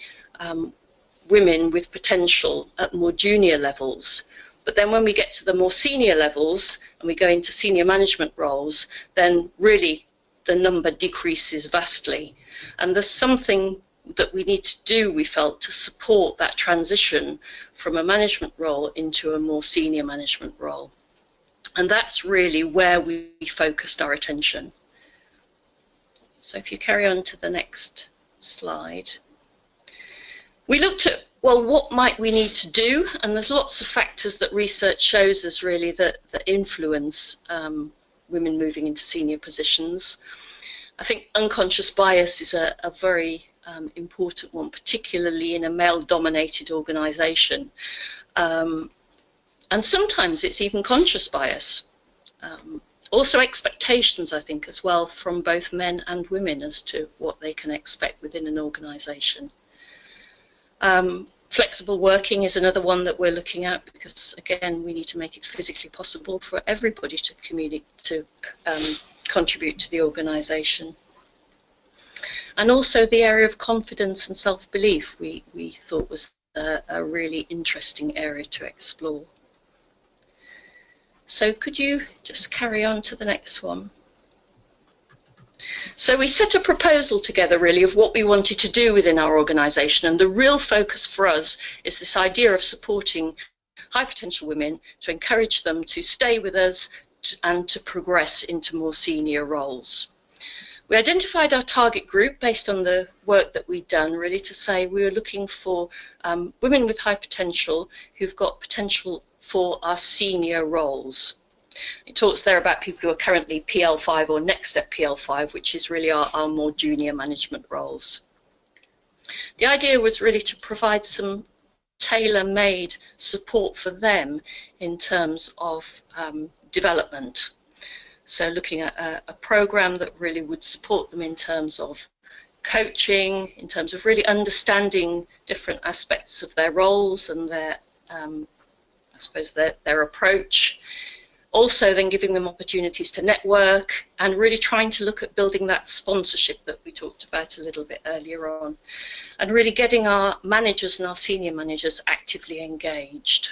women with potential at more junior levels. But then when we get to the more senior levels and we go into senior management roles, then really the number decreases vastly. And there's something that we need to do, we felt, to support that transition from a management role into a more senior management role. And that's really where we focused our attention. So if you carry on to the next slide. We looked at, well, what might we need to do? And there's lots of factors that research shows us really that influence women moving into senior positions. I think unconscious bias is a very important one, particularly in a male-dominated organisation. And sometimes it's even conscious bias. Also expectations, I think, as well, from both men and women as to what they can expect within an organisation. Flexible working is another one that we're looking at because, again, we need to make it physically possible for everybody to contribute to the organisation. And also the area of confidence and self-belief we thought was a really interesting area to explore. So could you just carry on to the next one? So we set a proposal together really of what we wanted to do within our organisation, and the real focus for us is this idea of supporting high potential women to encourage them to stay with us and to progress into more senior roles. We identified our target group based on the work that we'd done, really to say we were looking for women with high potential who've got potential for our senior roles. It talks there about people who are currently PL5 or next step PL5, which is really our more junior management roles. The idea was really to provide some tailor-made support for them in terms of development. So looking at a program that really would support them in terms of coaching, in terms of really understanding different aspects of their roles and their, I suppose, their approach. Also then giving them opportunities to network and really trying to look at building that sponsorship that we talked about a little bit earlier on. And really getting our managers and our senior managers actively engaged.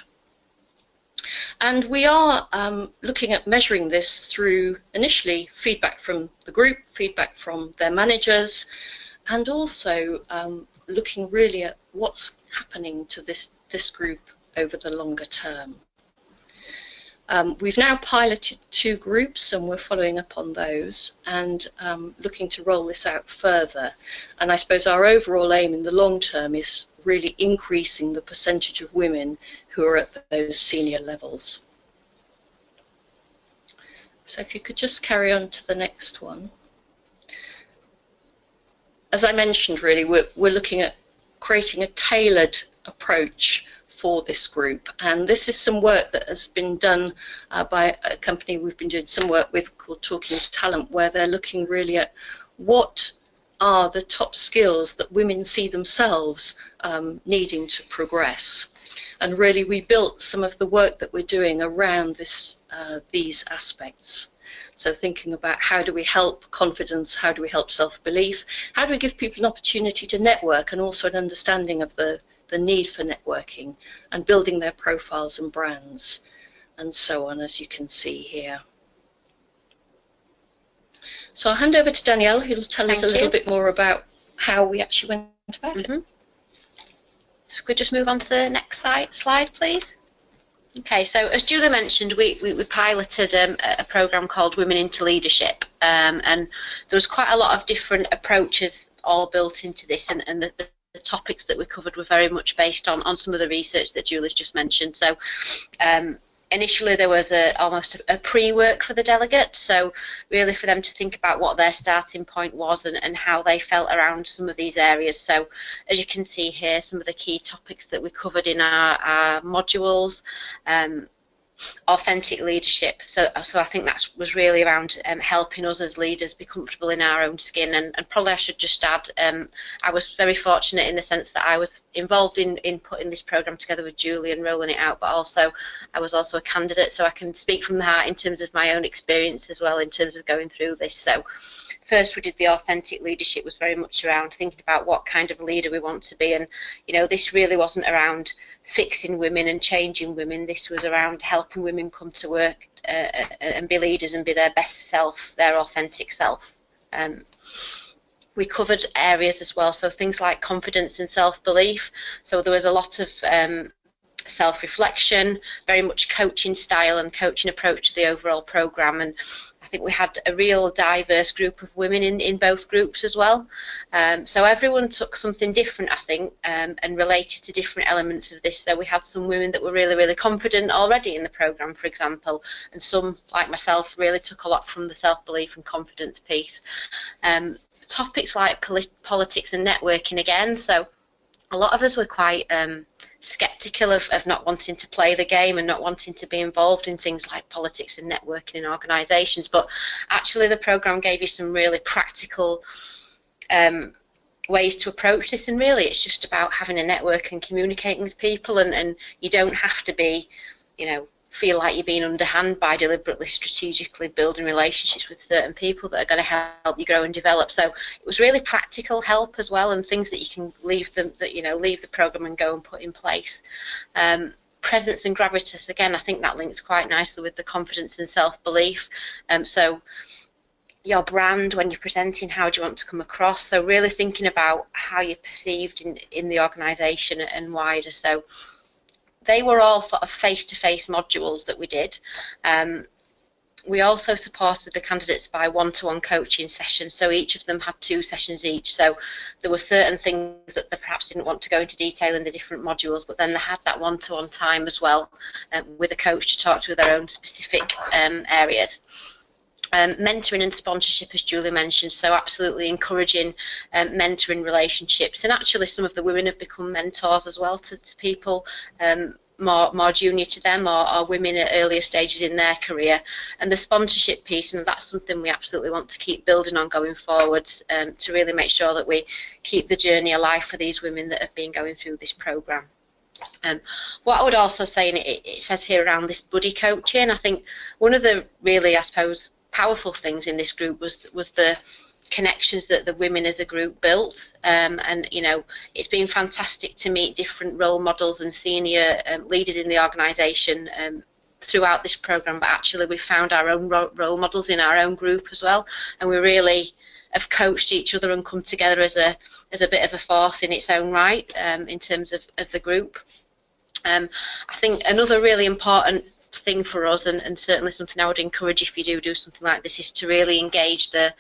And we are looking at measuring this through initially feedback from the group, feedback from their managers, and also looking really at what's happening to this group over the longer term. We've now piloted 2 groups and we're following up on those and looking to roll this out further. And I suppose our overall aim in the long term is really increasing the percentage of women who are at those senior levels. So if you could just carry on to the next one. As I mentioned, really, we're looking at creating a tailored approach for this group, and this is some work that has been done by a company we've been doing some work with called Talking Talent, where they're looking really at what are the top skills that women see themselves needing to progress. And really we built some of the work that we're doing around these aspects. So thinking about how do we help confidence, how do we help self-belief, how do we give people an opportunity to network, and also an understanding of the need for networking and building their profiles and brands and so on, as you can see here. So I'll hand over to Danielle, who will tell us a little bit more about how we actually went about it. So we could just move on to the next slide, please. Okay, so as Julia mentioned, we piloted a programme called Women into Leadership, and there was quite a lot of different approaches all built into this, and the topics that we covered were very much based on some of the research that Julie's just mentioned. So initially there was almost a pre-work for the delegates, so really for them to think about what their starting point was and how they felt around some of these areas. So as you can see here, some of the key topics that we covered in our modules. Authentic leadership, so I think that was really around helping us as leaders be comfortable in our own skin, and probably I should just add, I was very fortunate in the sense that I was involved in putting this programme together with Julie and rolling it out, but also I was also a candidate, so I can speak from the heart in terms of my own experience as well in terms of going through this. So first we did the authentic leadership, was very much around thinking about what kind of leader we want to be, and this really wasn't around fixing women and changing women. This was around helping women come to work and be leaders and be their best self, their authentic self. We covered areas as well, so things like confidence and self-belief. So there was a lot of self-reflection, very much coaching style and coaching approach to the overall programme, and I think we had a real diverse group of women in both groups as well. So everyone took something different, I think, and related to different elements of this. So we had some women that were really, really confident already in the programme, for example, and some, like myself, really took a lot from the self-belief and confidence piece. Topics like politics and networking again, so a lot of us were quite sceptical of not wanting to play the game and not wanting to be involved in things like politics and networking in organisations, but actually the programme gave you some really practical ways to approach this, and really it's just about having a network and communicating with people, and you don't have to be, feel like you're being underhand by deliberately strategically building relationships with certain people that are going to help you grow and develop. So it was really practical help as well, and things that you can leave the program and go and put in place. Presence and gravitas, again, I think that links quite nicely with the confidence and self-belief. So your brand when you're presenting, how do you want to come across? So really thinking about how you're perceived in the organisation and wider. So they were all sort of face-to-face modules that we did. We also supported the candidates by one-to-one coaching sessions, so each of them had 2 sessions each. So there were certain things that they perhaps didn't want to go into detail in the different modules, but then they had that one-to-one time as well with a coach to talk to their own specific areas. Mentoring and sponsorship, as Julie mentioned, so absolutely encouraging mentoring relationships, and actually some of the women have become mentors as well to people more junior to them, or women at earlier stages in their career. And the sponsorship piece, and that's something we absolutely want to keep building on going forwards, to really make sure that we keep the journey alive for these women that have been going through this programme. What I would also say, and it says here around this buddy coaching, I think one of the really, I suppose, powerful things in this group was the connections that the women as a group built, and it's been fantastic to meet different role models and senior leaders in the organisation throughout this programme, but actually we found our own role models in our own group as well, and we really have coached each other and come together as a bit of a force in its own right in terms of the group. I think another really important thing for us, and certainly something I would encourage if you do something like this, is to really engage the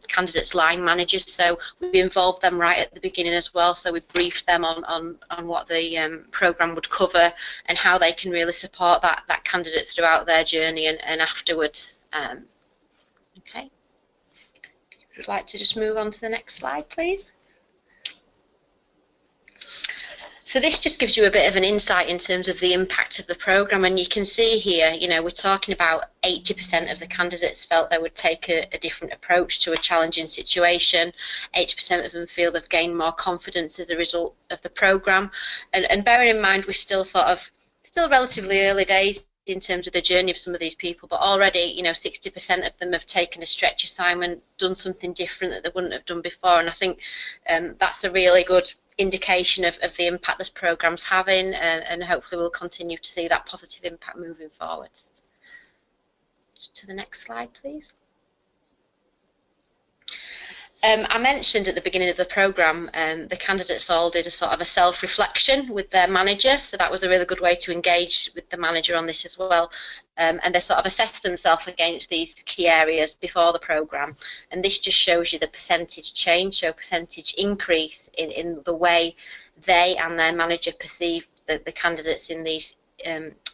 candidates' line managers. So we involved them right at the beginning as well, so we briefed them on what the programme would cover and how they can really support that candidate throughout their journey and afterwards. Okay, if you'd like to just move on to the next slide, please. So this just gives you a bit of an insight in terms of the impact of the programme, and you can see here, we're talking about 80% of the candidates felt they would take a different approach to a challenging situation. 80% of them feel they've gained more confidence as a result of the programme, and bearing in mind we're still relatively early days in terms of the journey of some of these people, but already 60% of them have taken a stretch assignment, done something different that they wouldn't have done before, and I think that's a really good indication of the impact this programme's having, and hopefully we'll continue to see that positive impact moving forwards. Just to the next slide, please. I mentioned at the beginning of the programme, the candidates all did a sort of a self-reflection with their manager, so that was a really good way to engage with the manager on this as well. And they sort of assessed themselves against these key areas before the programme, and this just shows you the percentage change, so percentage increase in the way they and their manager perceive the candidates in these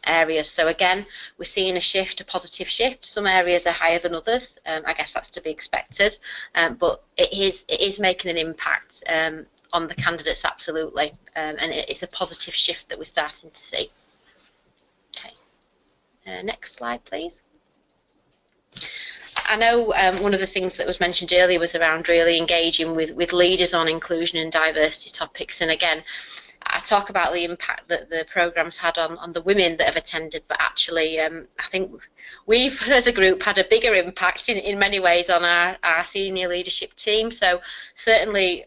areas. So again, we're seeing a shift, a positive shift. Some areas are higher than others. I guess that's to be expected, but it is making an impact on the candidates, absolutely, and it's a positive shift that we're starting to see. Okay, next slide, please. I know one of the things that was mentioned earlier was around really engaging with leaders on inclusion and diversity topics, and again, I talk about the impact that the programme's had on the women that have attended, but actually I think we've, as a group, had a bigger impact in many ways on our senior leadership team. So certainly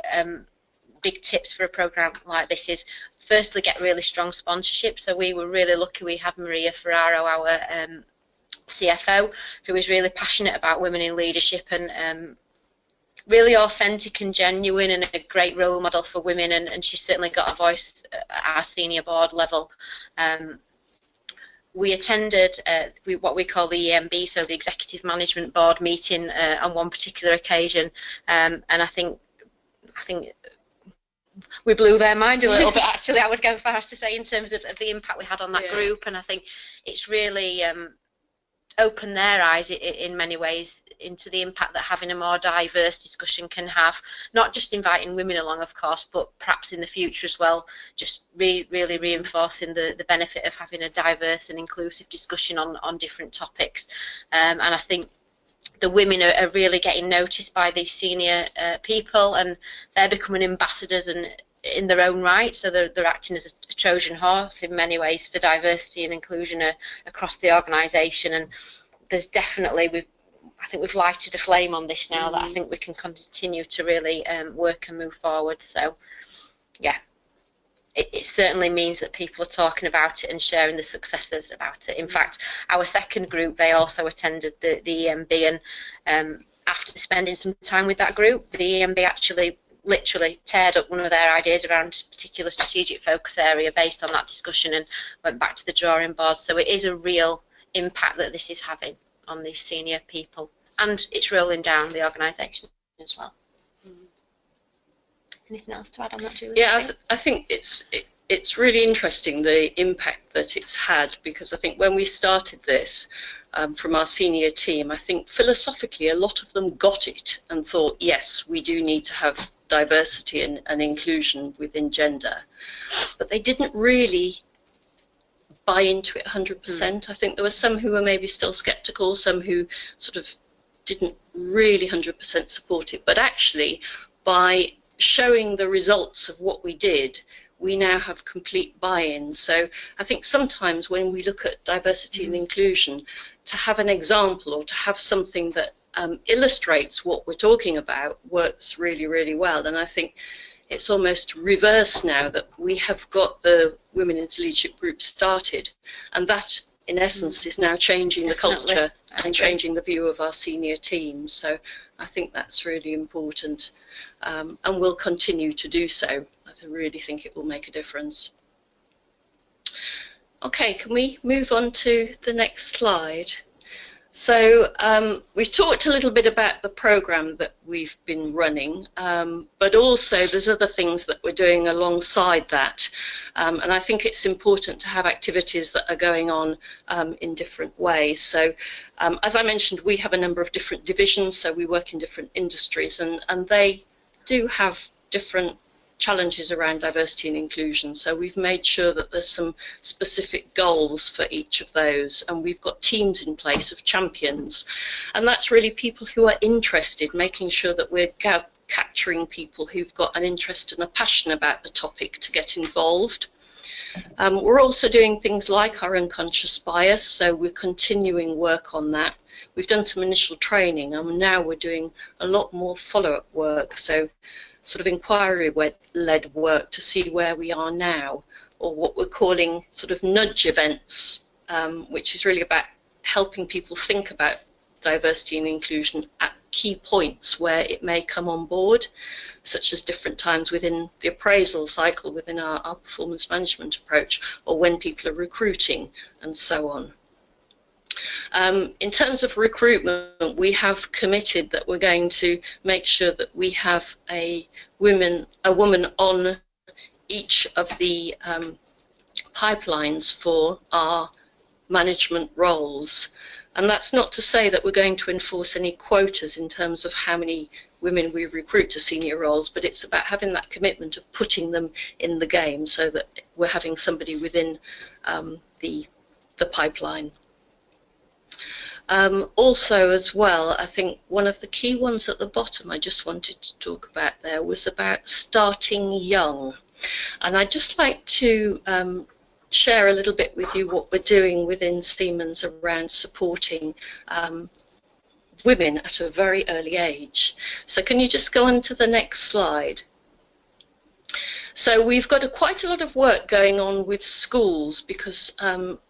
big tips for a programme like this is, firstly, get really strong sponsorship. So we were really lucky we had Maria Ferraro, our CFO, who is really passionate about women in leadership and really authentic and genuine, and a great role model for women, and she's certainly got a voice at our senior board level. We attended what we call the EMB, so the Executive Management Board meeting on one particular occasion, and I think we blew their mind a little bit, actually, I would go far as to say, in terms of the impact we had on that group, and I think it's really opened their eyes in many ways into the impact that having a more diverse discussion can have, not just inviting women along, of course, but perhaps in the future as well, just really reinforcing the benefit of having a diverse and inclusive discussion on different topics. And I think the women are really getting noticed by these senior people, and they're becoming ambassadors and in their own right, so they're acting as a Trojan horse in many ways for diversity and inclusion across the organisation. And there's definitely, I think we've lighted a flame on this now that I think we can continue to really work and move forward. So yeah, it certainly means that people are talking about it and sharing the successes about it. In fact, our second group, they also attended the EMB, and after spending some time with that group, the EMB actually literally teared up one of their ideas around a particular strategic focus area based on that discussion and went back to the drawing board. So it is a real impact that this is having on these senior people, and it's rolling down the organisation as well. Anything else to add on that, Julie? Yeah, I think it's really interesting, the impact that it's had, because I think when we started this from our senior team, I think philosophically a lot of them got it and thought, yes, we do need to have diversity and inclusion within gender, but they didn't really buy into it 100%. I think there were some who were maybe still sceptical, some who sort of didn't really 100% support it, but actually by showing the results of what we did, we now have complete buy-in. So I think sometimes when we look at diversity and inclusion, to have an example or to have something that illustrates what we're talking about works really well. And I think it's almost reverse now, that we have got the Women into Leadership group started, and that in essence is now changing the culture and changing the view of our senior team. So I think that's really important, and will continue to do so. I really think it will make a difference. Okay, can we move on to the next slide? So we've talked a little bit about the programme that we've been running, but also there's other things that we're doing alongside that, and I think it's important to have activities that are going on in different ways. So as I mentioned, we have a number of different divisions, so we work in different industries, and they do have different challenges around diversity and inclusion. So we've made sure that there's some specific goals for each of those, and we've got teams in place of champions, and that's really people who are interested, making sure that we're capturing people who've got an interest and a passion about the topic to get involved. We're also doing things like our unconscious bias, so we're continuing work on that. We've done some initial training, and now we're doing a lot more follow-up work, so sort of inquiry-led work to see where we are now, or what we're calling sort of nudge events, which is really about helping people think about diversity and inclusion at key points where it may come on board, such as different times within the appraisal cycle within our performance management approach, or when people are recruiting, and so on. In terms of recruitment, we have committed that we're going to make sure that we have a woman on each of the pipelines for our management roles. And that's not to say that we're going to enforce any quotas in terms of how many women we recruit to senior roles, but it's about having that commitment of putting them in the game so that we're having somebody within the pipeline. Also as well, I think one of the key ones at the bottom I just wanted to talk about there was about starting young. And I'd just like to share a little bit with you what we're doing within Siemens around supporting women at a very early age. So can you just go on to the next slide? So we've got quite a lot of work going on with schools because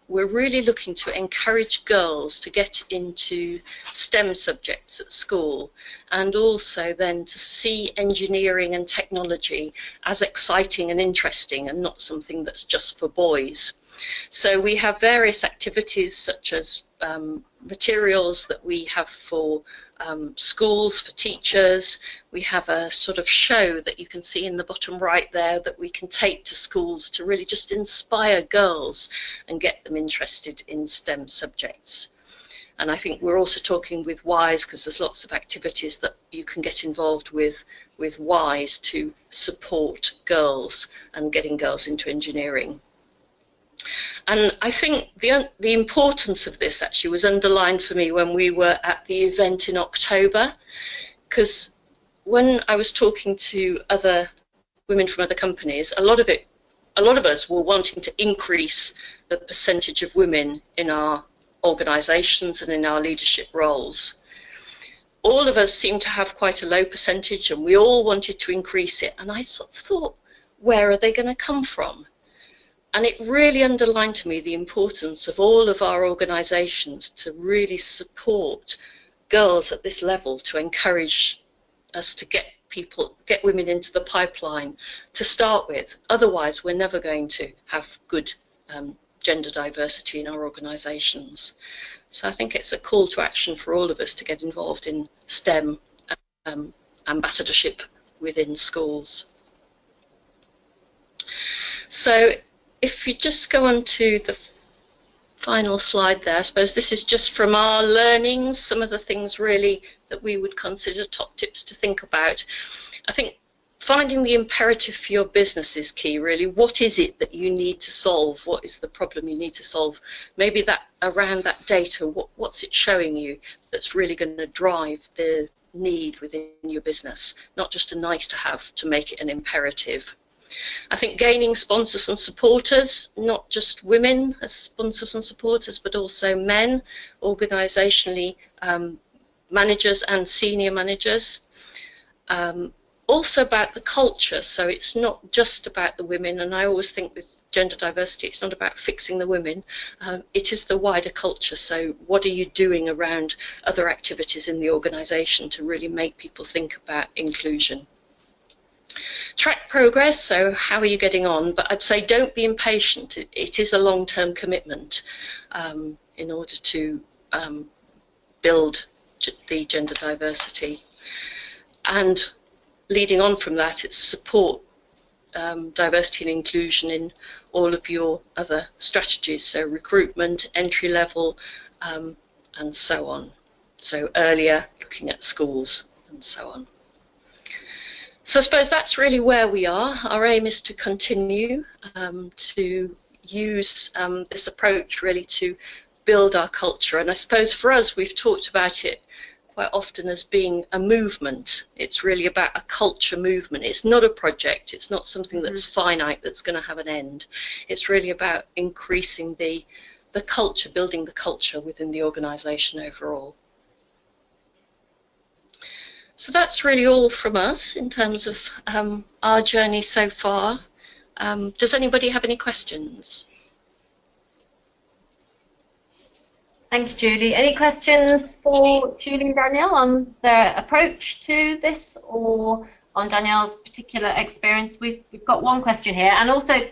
we're really looking to encourage girls to get into STEM subjects at school, and also then to see engineering and technology as exciting and interesting and not something that's just for boys. So we have various activities such as materials that we have for schools, for teachers. We have a sort of show that you can see in the bottom right there that we can take to schools to really just inspire girls and get them interested in STEM subjects. And I think we're also talking with WISE, because there's lots of activities that you can get involved with WISE to support girls and getting girls into engineering. And I think the importance of this actually was underlined for me when we were at the event in October, because when I was talking to other women from other companies, a lot of us were wanting to increase the percentage of women in our organisations and in our leadership roles. All of us seemed to have quite a low percentage, and we all wanted to increase it. And I sort of thought, where are they going to come from? And it really underlined to me the importance of all of our organisations to really support girls at this level, to encourage us to get women into the pipeline to start with. Otherwise, we're never going to have good gender diversity in our organisations. So I think it's a call to action for all of us to get involved in STEM ambassadorship within schools. So if you just go on to the final slide there, I suppose this is just from our learnings, some of the things really that we would consider top tips to think about. I think finding the imperative for your business is key, really. What is it that you need to solve? What is the problem you need to solve? Maybe that around that data, what's it showing you that's really going to drive the need within your business, not just a nice to have, to make it an imperative. I think gaining sponsors and supporters, not just women as sponsors and supporters, but also men, organisationally, managers and senior managers. Also about the culture, so it's not just about the women, and I always think with gender diversity it's not about fixing the women, it is the wider culture. So what are you doing around other activities in the organisation to really make people think about inclusion? Track progress, so how are you getting on? But I'd say don't be impatient. It is a long-term commitment in order to build the gender diversity. And leading on from that, it's support diversity and inclusion in all of your other strategies, so recruitment, entry level, and so on. So earlier, looking at schools and so on. So I suppose that's really where we are. Our aim is to continue to use this approach really to build our culture. And I suppose for us, we've talked about it quite often as being a movement. It's really about a culture movement. It's not a project. It's not something that's finite, that's going to have an end. It's really about increasing the culture, building the culture within the organisation overall. So that's really all from us in terms of our journey so far. Does anybody have any questions? Thanks, Julie. Any questions for Julie and Danielle on their approach to this, or on Danielle's particular experience? We've got one question here, and also,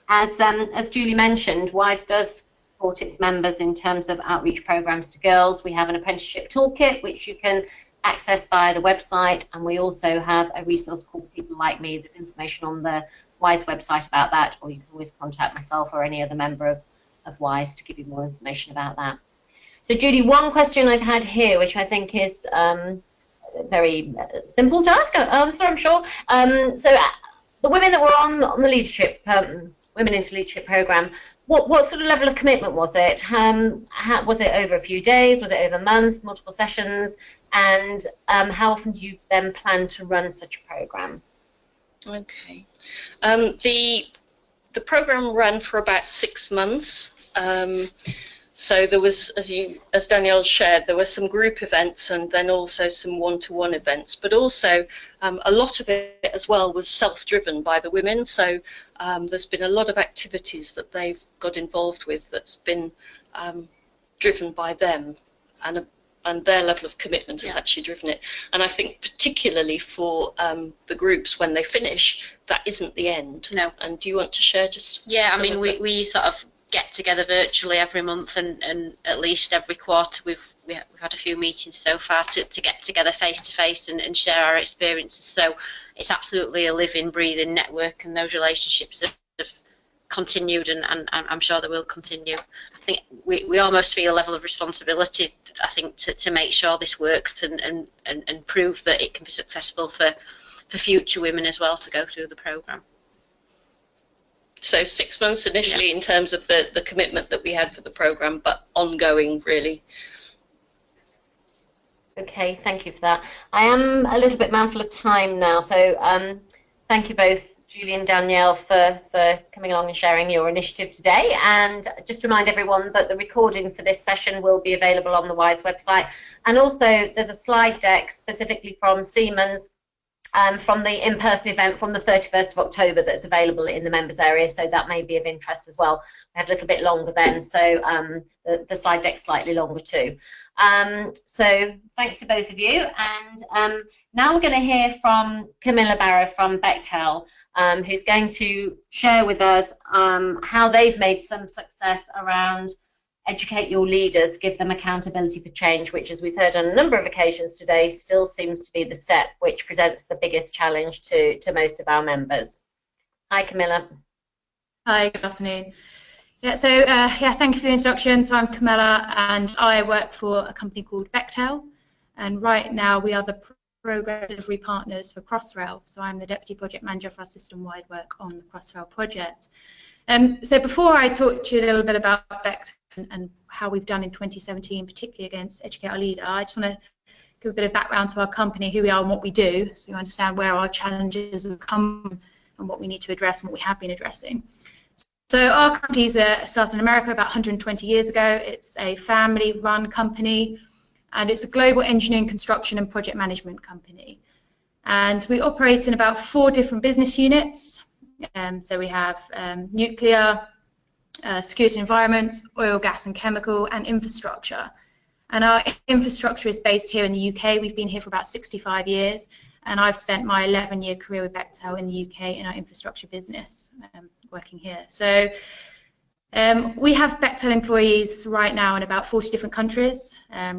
as Julie mentioned, WISE does support its members in terms of outreach programs to girls. We have an apprenticeship toolkit which you can access via the website, and we also have a resource called People Like Me. There's information on the WISE website about that, or you can always contact myself or any other member of WISE to give you more information about that. So Julie, one question I've had here, which I think is very simple to answer, I'm sure. So the women that were on the leadership, Women into Leadership program, what sort of level of commitment was it? Was it over a few days? Was it over months, multiple sessions? And how often do you then plan to run such a program? Okay. The program ran for about 6 months. So there was, as Danielle shared, there were some group events and then also some one-to-one events, but also a lot of it as well was self-driven by the women. So there's been a lot of activities that they've got involved with that's been driven by them, and their level of commitment has actually driven it. And I think particularly for the groups, when they finish, that isn't the end. No. And do you want to share just? Yeah, I mean, we sort of get together virtually every month, and at least every quarter we've had a few meetings so far to get together face to face and share our experiences. So it's absolutely a living, breathing network, and those relationships have continued, and I'm sure they will continue. I think we almost feel a level of responsibility, I think, to make sure this works and prove that it can be successful for future women as well to go through the programme. So 6 months initially in terms of the commitment that we had for the programme, but ongoing really. Okay, thank you for that. I am a little bit mindful of time now, so thank you both, Julie and Danielle, for coming along and sharing your initiative today. And just remind everyone that the recording for this session will be available on the WISE website. And also there's a slide deck specifically from Siemens from the in-person event from the 31st of October that's available in the members area, so that may be of interest as well. We had a little bit longer then, so the slide deck's slightly longer too. So thanks to both of you, and now we're going to hear from Camilla Barrow from Bechtel, who's going to share with us how they've made some success around educate your leaders, give them accountability for change, which, as we've heard on a number of occasions today, still seems to be the step which presents the biggest challenge to most of our members. Hi, Camilla. Hi, good afternoon. Yeah, so thank you for the introduction. So I'm Camilla, and I work for a company called Bechtel, and right now we are the program delivery partners for Crossrail. So I'm the deputy project manager for our system-wide work on the Crossrail project. So before I talk to you a little bit about Bechtel and how we've done in 2017, particularly against Educate Our Leader, I just want to give a bit of background to our company, who we are and what we do, so you understand where our challenges have come and what we need to address and what we have been addressing. So our company started in America about 120 years ago. It's a family-run company, and it's a global engineering, construction and project management company. And we operate in about 4 different business units. So we have nuclear, security environment, oil, gas and chemical, and infrastructure. And our infrastructure is based here in the UK. We've been here for about 65 years, and I've spent my 11-year career with Bechtel in the UK in our infrastructure business, working here. So we have Bechtel employees right now in about 40 different countries,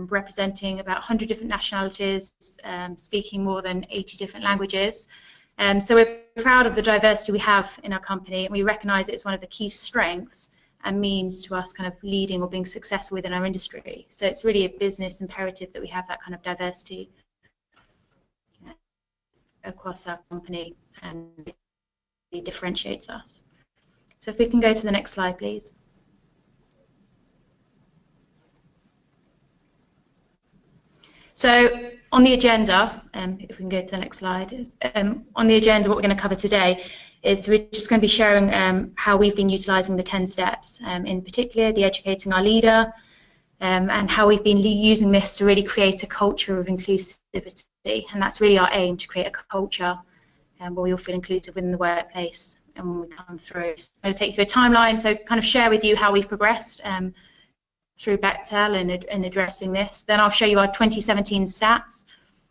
representing about 100 different nationalities, speaking more than 80 different languages. So we're proud of the diversity we have in our company, and we recognise it's one of the key strengths and means to us kind of leading or being successful within our industry. So it's really a business imperative that we have that kind of diversity across our company, and it differentiates us. So if we can go to the next slide, please. So on the agenda, if we can go to the next slide, on the agenda what we're going to cover today is we're just going to be sharing how we've been utilising the 10 steps, in particular the educating our leader, and how we've been using this to really create a culture of inclusivity. And that's really our aim, to create a culture where we all feel included within the workplace and when we come through. So I'm going to take you through a timeline, so kind of share with you how we've progressed through Bechtel in addressing this. Then I'll show you our 2017 stats,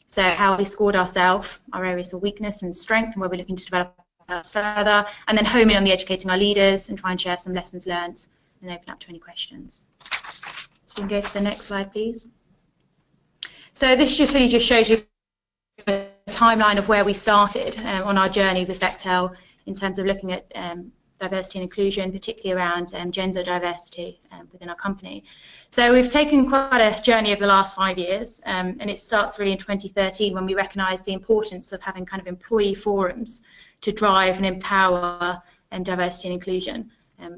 so how we scored ourselves, our areas of weakness and strength, and where we're looking to develop us further, and then home in on the educating our leaders and try and share some lessons learned and open up to any questions. So we can go to the next slide, please. So this just really just shows you a timeline of where we started on our journey with Bechtel in terms of looking at diversity and inclusion, particularly around gender diversity within our company. So we've taken quite a journey over the last 5 years, and it starts really in 2013 when we recognised the importance of having kind of employee forums to drive and empower diversity and inclusion,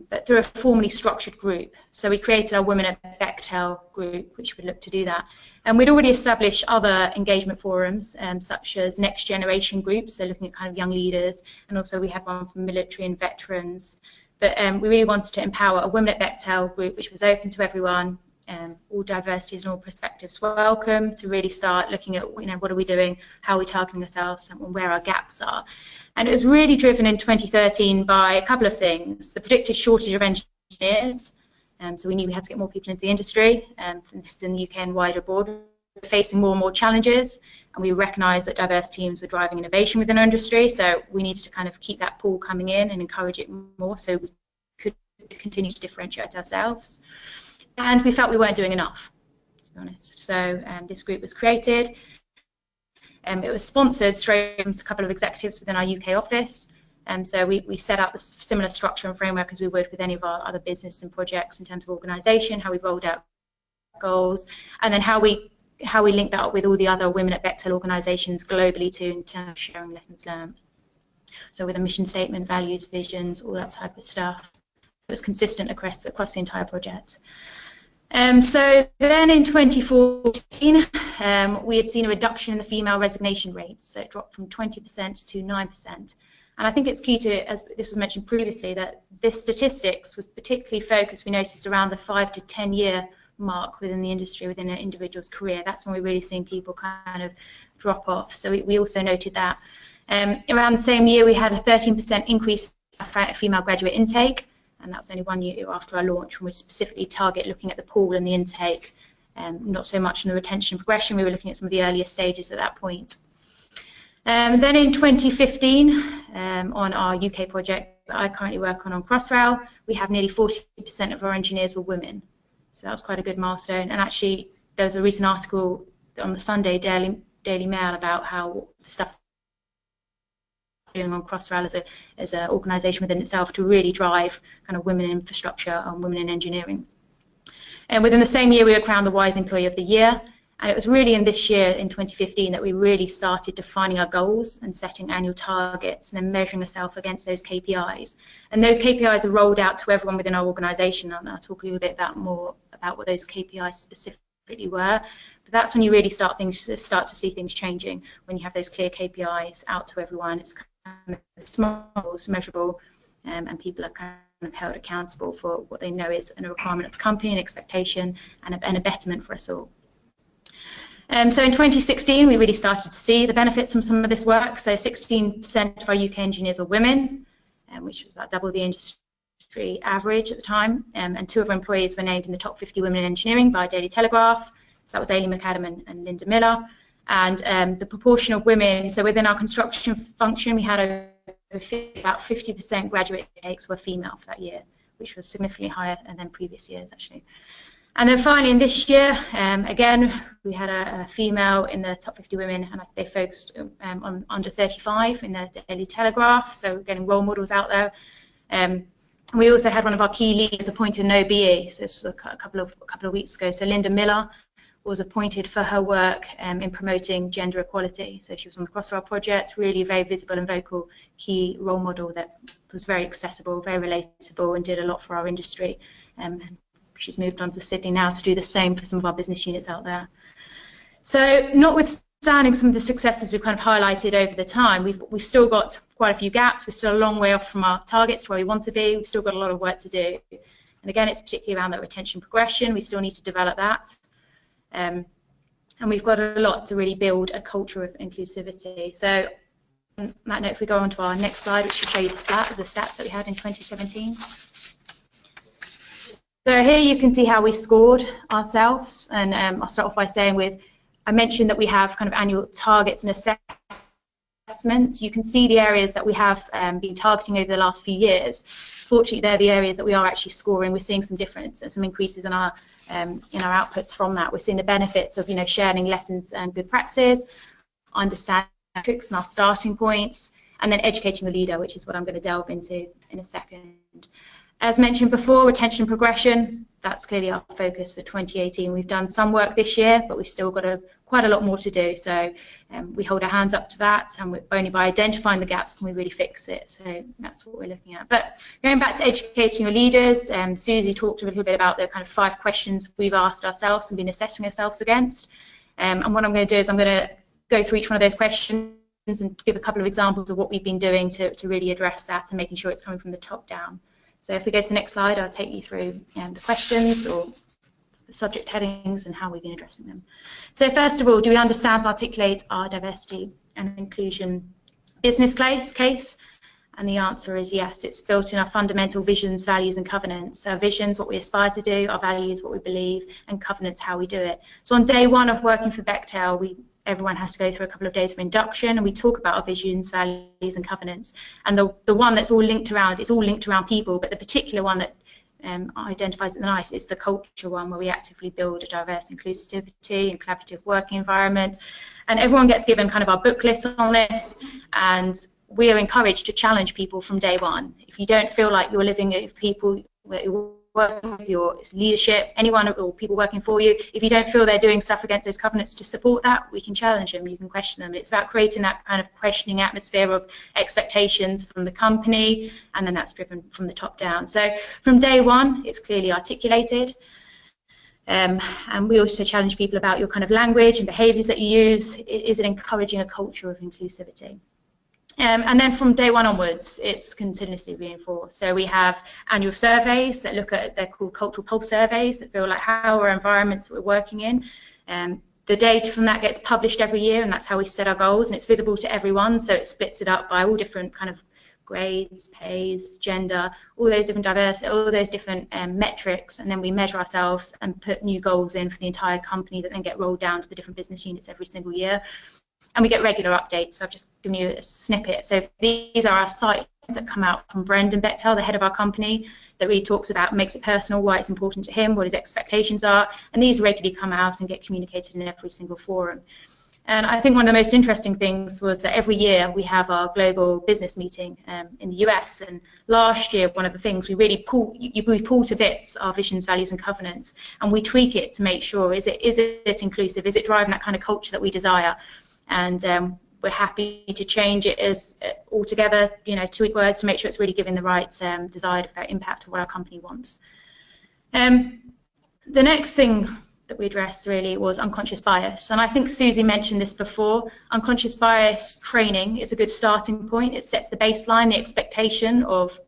but through a formally structured group. So we created our Women at Bechtel group, which would look to do that. And we'd already established other engagement forums, such as next generation groups, so looking at kind of young leaders, and also we had one for military and veterans. But we really wanted to empower a Women at Bechtel group, which was open to everyone, all diversities and all perspectives welcome, to really start looking at, what are we doing, how are we targeting ourselves, and where our gaps are. And it was really driven in 2013 by a couple of things: the predicted shortage of engineers. So we knew we had to get more people into the industry, this is in the UK and wider abroad. We're facing more and more challenges, and we recognised that diverse teams were driving innovation within our industry, so we needed to kind of keep that pool coming in and encourage it more so we could continue to differentiate ourselves. And we felt we weren't doing enough, to be honest. So this group was created. It was sponsored straight from a couple of executives within our UK office. So we set up a similar structure and framework as we would with any of our other business and projects in terms of organisation, how we rolled out goals, and then how we link that up with all the other Women at Bechtel organisations globally too, in terms of sharing lessons learned. So with a mission statement, values, visions, all that type of stuff. It was consistent across the entire project. So then in 2014, we had seen a reduction in the female resignation rates, so it dropped from 20% to 9%. And I think it's key to, as this was mentioned previously, that this statistics was particularly focused, we noticed, around the 5 to 10 year mark within the industry, within an individual's career. That's when we're really seeing people kind of drop off. So we also noted that. Around the same year, we had a 13% increase in female graduate intake, and that was only 1 year after our launch, when we specifically target looking at the pool and the intake, not so much in the retention and progression. We were looking at some of the earlier stages at that point. Then in 2015, on our UK project that I currently work on Crossrail, we have nearly 40% of our engineers were women. So that was quite a good milestone. And actually, there was a recent article on the Sunday Daily Mail about how the stuff doing on Crossrail as an organisation within itself to really drive kind of women in infrastructure and women in engineering. And within the same year, we were crowned the WISE Employee of the Year. And it was really in this year, in 2015, that we really started defining our goals and setting annual targets and then measuring ourselves against those KPIs. And those KPIs are rolled out to everyone within our organisation, and I'll talk a little bit more about what those KPIs specifically were. But that's when you really start to see things changing, when you have those clear KPIs out to everyone. It's kind of small, it's measurable, and people are kind of held accountable for what they know is a requirement of the company, an expectation, and a betterment for us all. So in 2016, we really started to see the benefits from some of this work. So 16% of our UK engineers are women, which was about double the industry average at the time. And 2 of our employees were named in the top 50 women in engineering by Daily Telegraph. So that was Aileen McAdam and Linda Miller. And the proportion of women, so within our construction function, we had about 50% graduate intakes were female for that year, which was significantly higher than previous years, actually. And then finally, in this year, again, we had a female in the top 50 women, and they focused on under 35 in the Daily Telegraph, so we're getting role models out there. We also had one of our key leaders appointed an OBE, so this was a couple of weeks ago. So Linda Miller was appointed for her work in promoting gender equality. So she was on the Crossrail project, really very visible and vocal key role model that was very accessible, very relatable, and did a lot for our industry. She's moved on to Sydney now to do the same for some of our business units out there. So notwithstanding some of the successes we've kind of highlighted over the time, we've still got quite a few gaps. We're still a long way off from our targets to where we want to be. We've still got a lot of work to do. And again, it's particularly around that retention progression. We still need to develop that. And we've got a lot to really build a culture of inclusivity. So on that note, if we go on to our next slide, which will show you the stat that we had in 2017. So here you can see how we scored ourselves, and I'll start off by saying I mentioned that we have kind of annual targets and assessments. You can see the areas that we have been targeting over the last few years. Fortunately, they're the areas that we are actually scoring. We're seeing some difference and some increases in our outputs from that. We're seeing the benefits of sharing lessons and good practices, understanding metrics and our starting points, and then educating a leader, which is what I'm going to delve into in a second. As mentioned before, retention and progression, that's clearly our focus for 2018. We've done some work this year, but we've still got quite a lot more to do. So we hold our hands up to that, and only by identifying the gaps can we really fix it. So that's what we're looking at. But going back to educating your leaders, Susie talked a little bit about the kind of 5 questions we've asked ourselves and been assessing ourselves against. And what I'm going to do is I'm going to go through each one of those questions and give a couple of examples of what we've been doing to really address that and making sure it's coming from the top down. So if we go to the next slide, I'll take you through the questions or the subject headings and how we've been addressing them. So first of all, do we understand and articulate our diversity and inclusion business case? And the answer is yes. It's built in our fundamental visions, values and covenants. So our visions, what we aspire to do, our values, what we believe, and covenants, how we do it. So on day 1 of working for Bechtel, everyone has to go through a couple of days of induction, and we talk about our visions, values and covenants. And the one that's all linked around, it's all linked around people, but the particular one that identifies it the nice is the culture one, where we actively build a diverse inclusivity and collaborative working environment. And everyone gets given kind of our booklet on this, and we are encouraged to challenge people from day 1. If you don't feel like you're living with people where you're working with your leadership, anyone or people working for you, if you don't feel they're doing stuff against those covenants to support that, we can challenge them, you can question them. It's about creating that kind of questioning atmosphere of expectations from the company, and then that's driven from the top down. So from day 1, it's clearly articulated. And we also challenge people about your kind of language and behaviours that you use. Is it encouraging a culture of inclusivity? And then from day 1 onwards, it's continuously reinforced. So we have annual surveys that look at, they're called cultural pulse surveys, that feel like how are environments that we're working in. The data from that gets published every year, and that's how we set our goals, and it's visible to everyone. So it splits it up by all different kind of grades, pays, gender, all those different metrics, and then we measure ourselves and put new goals in for the entire company that then get rolled down to the different business units every single year. And we get regular updates. I've just given you a snippet. So these are our sites that come out from Brendan Bechtel, the head of our company, that really talks about, makes it personal, why it's important to him, what his expectations are. And these regularly come out and get communicated in every single forum. And I think one of the most interesting things was that every year we have our global business meeting in the US. And last year, one of the things we really pull to bits our visions, values, and covenants, and we tweak it to make sure is it inclusive? Is it driving that kind of culture that we desire? And we're happy to change it as altogether, tweak words to make sure it's really giving the right desired impact of what our company wants. The next thing that we addressed really was unconscious bias, and I think Susie mentioned this before. Unconscious bias training is a good starting point. It sets the baseline, the expectation of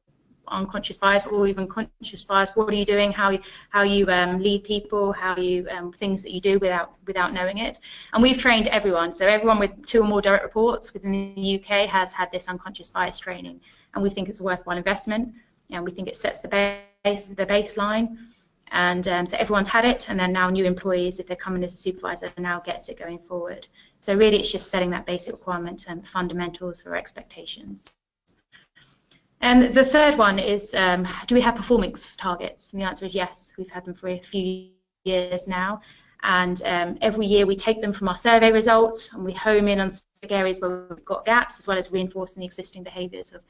unconscious bias or even conscious bias. What are you doing? How you lead people? How you things that you do without knowing it. And we've trained everyone. So everyone with 2 or more direct reports within the UK has had this unconscious bias training, and we think it's a worthwhile investment. And we think it sets the baseline. And so everyone's had it, and then now new employees, if they're coming as a supervisor, now gets it going forward. So really, it's just setting that basic requirement and fundamentals for expectations. And the third one is, do we have performance targets? And the answer is yes. We've had them for a few years now. And every year we take them from our survey results and we home in on specific areas where we've got gaps, as well as reinforcing the existing behaviours of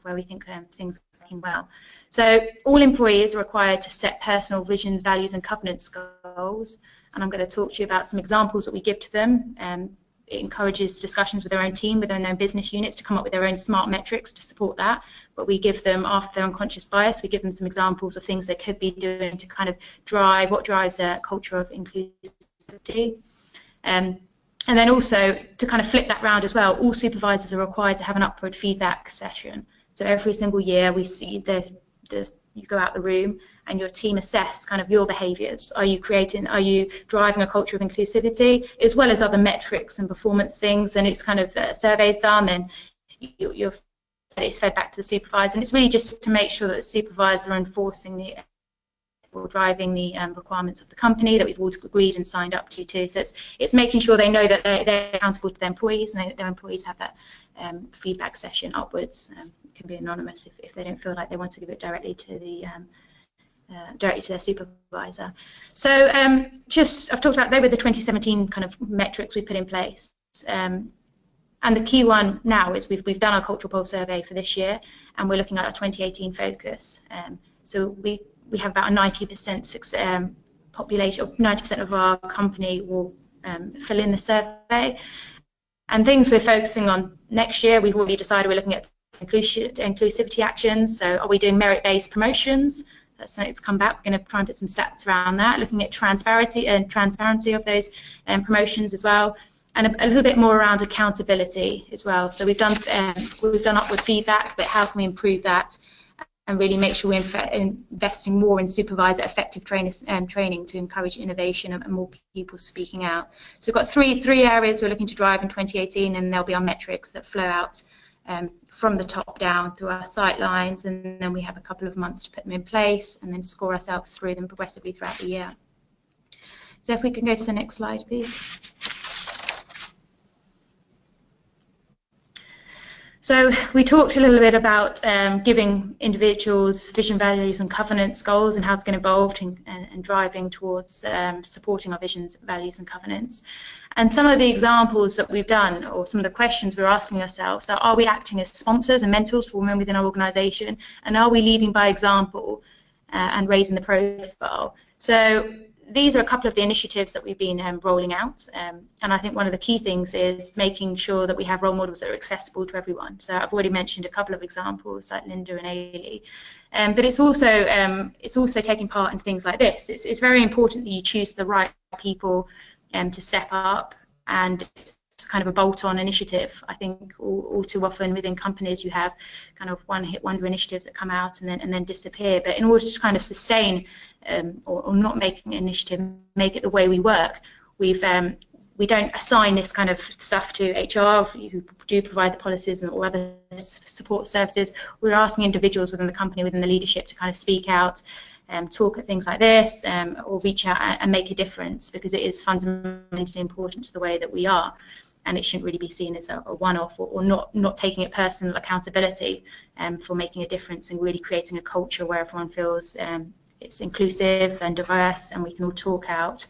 where we think things are working well. So all employees are required to set personal vision, values and covenants goals. And I'm going to talk to you about some examples that we give to them. It encourages discussions with their own team, with their own business units, to come up with their own smart metrics to support that. But we give them, after their unconscious bias, we give them some examples of things they could be doing to kind of drive, what drives a culture of inclusivity. And then also, to kind of flip that round as well, all supervisors are required to have an upward feedback session. So every single year we see you go out the room and your team assess kind of your behaviours. Are you driving a culture of inclusivity, as well as other metrics and performance things? And it's kind of surveys done, and it's fed back to the supervisor. And it's really just to make sure that the supervisors are enforcing the or driving the requirements of the company that we've all agreed and signed up to too. So it's making sure they know that they're accountable to their employees, and their employees have that feedback session upwards. It can be anonymous if they don't feel like they want to give it directly to the directly to their supervisor. So I've talked about, they were the 2017 kind of metrics we put in place. And the key one now is we've done our cultural pulse survey for this year, and we're looking at our 2018 focus. So we have about a 90% population, or 90% of our company will fill in the survey. And things we're focusing on next year, we've already decided we're looking at inclusivity actions. So are we doing merit-based promotions? That's something that's come back. We're going to try and put some stats around that, looking at transparency of those promotions as well. And a little bit more around accountability as well. So we've done upward feedback, but how can we improve that and really make sure we're investing more in supervisor effective training to encourage innovation and more people speaking out. So we've got three areas we're looking to drive in 2018, and there'll be our metrics that flow out from the top down through our sight lines, and then we have a couple of months to put them in place and then score ourselves through them progressively throughout the year. So if we can go to the next slide, please. So we talked a little bit about giving individuals vision, values and covenants goals, and how it's going to evolve and driving towards supporting our visions, values and covenants. And some of the examples that we've done, or some of the questions we're asking ourselves, are we acting as sponsors and mentors for women within our organisation, and are we leading by example and raising the profile? So these are a couple of the initiatives that we've been rolling out, and I think one of the key things is making sure that we have role models that are accessible to everyone. So I've already mentioned a couple of examples like Linda and Ailey, but it's also taking part in things like this. It's very important that you choose the right people to step up, and it's kind of a bolt-on initiative. I think all too often within companies you have kind of one-hit wonder initiatives that come out and then disappear. But in order to kind of sustain or not make an initiative, make it the way we work, we don't assign this kind of stuff to HR who do provide the policies or other support services. We're asking individuals within the company, within the leadership, to kind of speak out, talk at things like this, or reach out and make a difference, because it is fundamentally important to the way that we are. And it shouldn't really be seen as a one-off, or not taking it personal accountability for making a difference and really creating a culture where everyone feels it's inclusive and diverse, and we can all talk out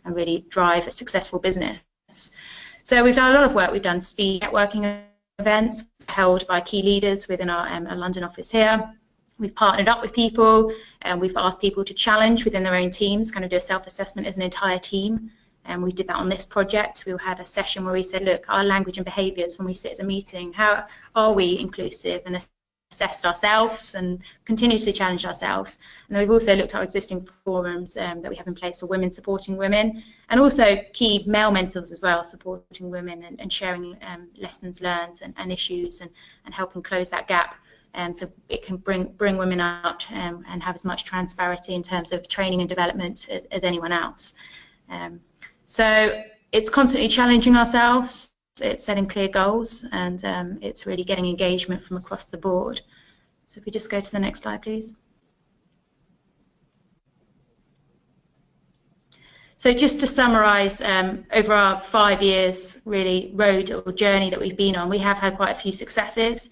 and really drive a successful business. So we've done a lot of work. We've done speed networking events held by key leaders within our London office here. We've partnered up with people, and we've asked people to challenge within their own teams, kind of do a self-assessment as an entire team. And we did that on this project. We had a session where we said, look, our language and behaviours when we sit as a meeting, how are we inclusive, and assessed ourselves and continuously challenged ourselves. And then we've also looked at our existing forums that we have in place for women supporting women, and also key male mentors as well, supporting women and sharing lessons learned and issues and helping close that gap. So it can bring women up and have as much transparency in terms of training and development as anyone else. So it's constantly challenging ourselves, it's setting clear goals, and it's really getting engagement from across the board. So if we just go to the next slide, please. So just to summarise, over our 5 years really road or journey that we've been on, we have had quite a few successes,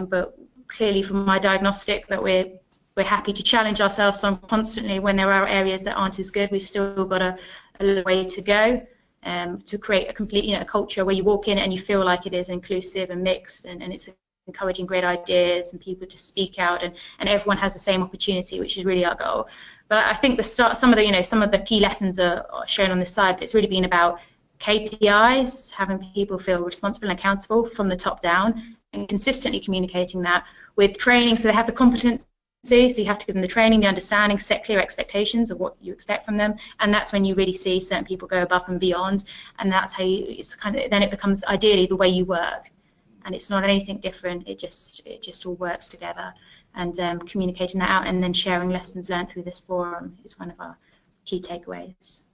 but clearly from my diagnostic that we're happy to challenge ourselves on constantly. When there are areas that aren't as good, we've still got a little way to go to create a complete, a culture where you walk in and you feel like it is inclusive and mixed, and it's encouraging great ideas and people to speak out, and everyone has the same opportunity, which is really our goal. But I think some of the key lessons are shown on this slide, but it's really been about KPIs, having people feel responsible and accountable from the top down, and consistently communicating that with training, so they have the competence. So you have to give them the training, the understanding, set clear expectations of what you expect from them, and that's when you really see certain people go above and beyond, and that's how then it becomes ideally the way you work, and it's not anything different. It just all works together, and communicating that out and then sharing lessons learned through this forum is one of our key takeaways.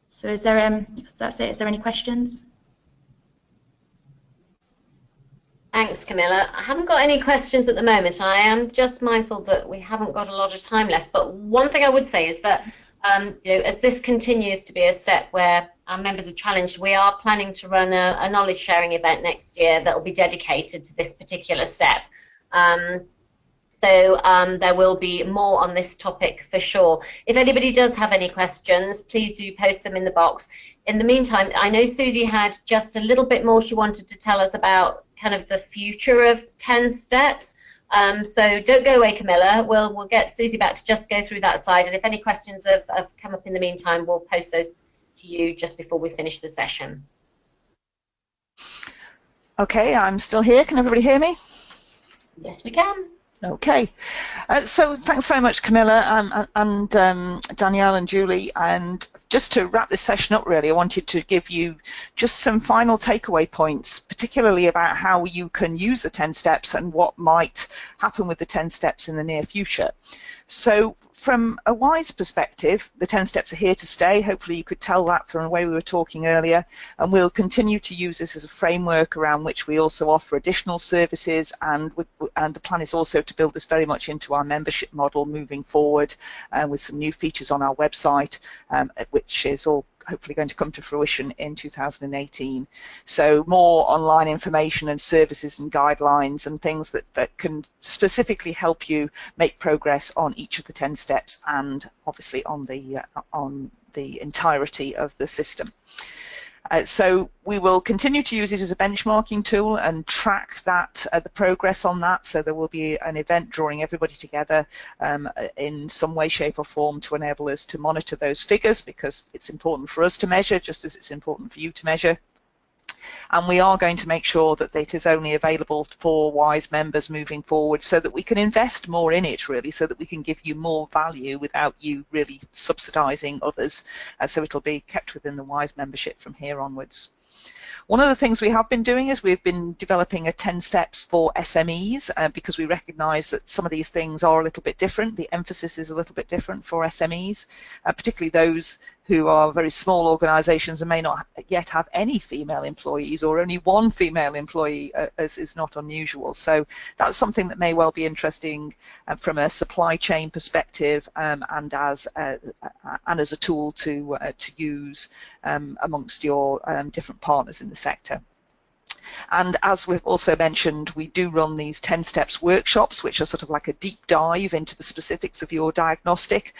So is there that's it? Is there any questions? Thanks, Camilla. I haven't got any questions at the moment, and I am just mindful that we haven't got a lot of time left. But one thing I would say is that, as this continues to be a step where our members are challenged, we are planning to run a knowledge sharing event next year that will be dedicated to this particular step. So there will be more on this topic for sure. If anybody does have any questions, please do post them in the box. In the meantime, I know Susie had just a little bit more she wanted to tell us about kind of the future of 10 steps. So don't go away, Camilla. We'll get Susie back to just go through that slide. And if any questions have come up in the meantime, we'll post those to you just before we finish the session. Okay, I'm still here. Can everybody hear me? Yes, we can. Okay, so thanks very much, Camilla and Danielle and Julie. And just to wrap this session up, really, I wanted to give you just some final takeaway points, particularly about how you can use the 10 steps and what might happen with the 10 steps in the near future. So from a WISE perspective, the 10 steps are here to stay. Hopefully you could tell that from the way we were talking earlier, and we'll continue to use this as a framework around which we also offer additional services, and the plan is also to build this very much into our membership model moving forward, with some new features on our website, which is all hopefully going to come to fruition in 2018. So more online information and services and guidelines and things that can specifically help you make progress on each of the 10 steps, and obviously on the entirety of the system. So we will continue to use it as a benchmarking tool and track that, the progress on that. So there will be an event drawing everybody together in some way, shape or form to enable us to monitor those figures, because it's important for us to measure just as it's important for you to measure. And we are going to make sure that it is only available for WISE members moving forward, so that we can invest more in it, really, so that we can give you more value without you really subsidising others. So it'll be kept within the WISE membership from here onwards. One of the things we have been doing is we've been developing a 10 steps for SMEs, because we recognise that some of these things are a little bit different. The emphasis is a little bit different for SMEs, particularly those who are very small organisations and may not yet have any female employees, or only one female employee, as is not unusual. So that's something that may well be interesting from a supply chain perspective, and as a tool to use amongst your different partners in the sector. And as we've also mentioned, we do run these 10 steps workshops, which are sort of like a deep dive into the specifics of your diagnostic.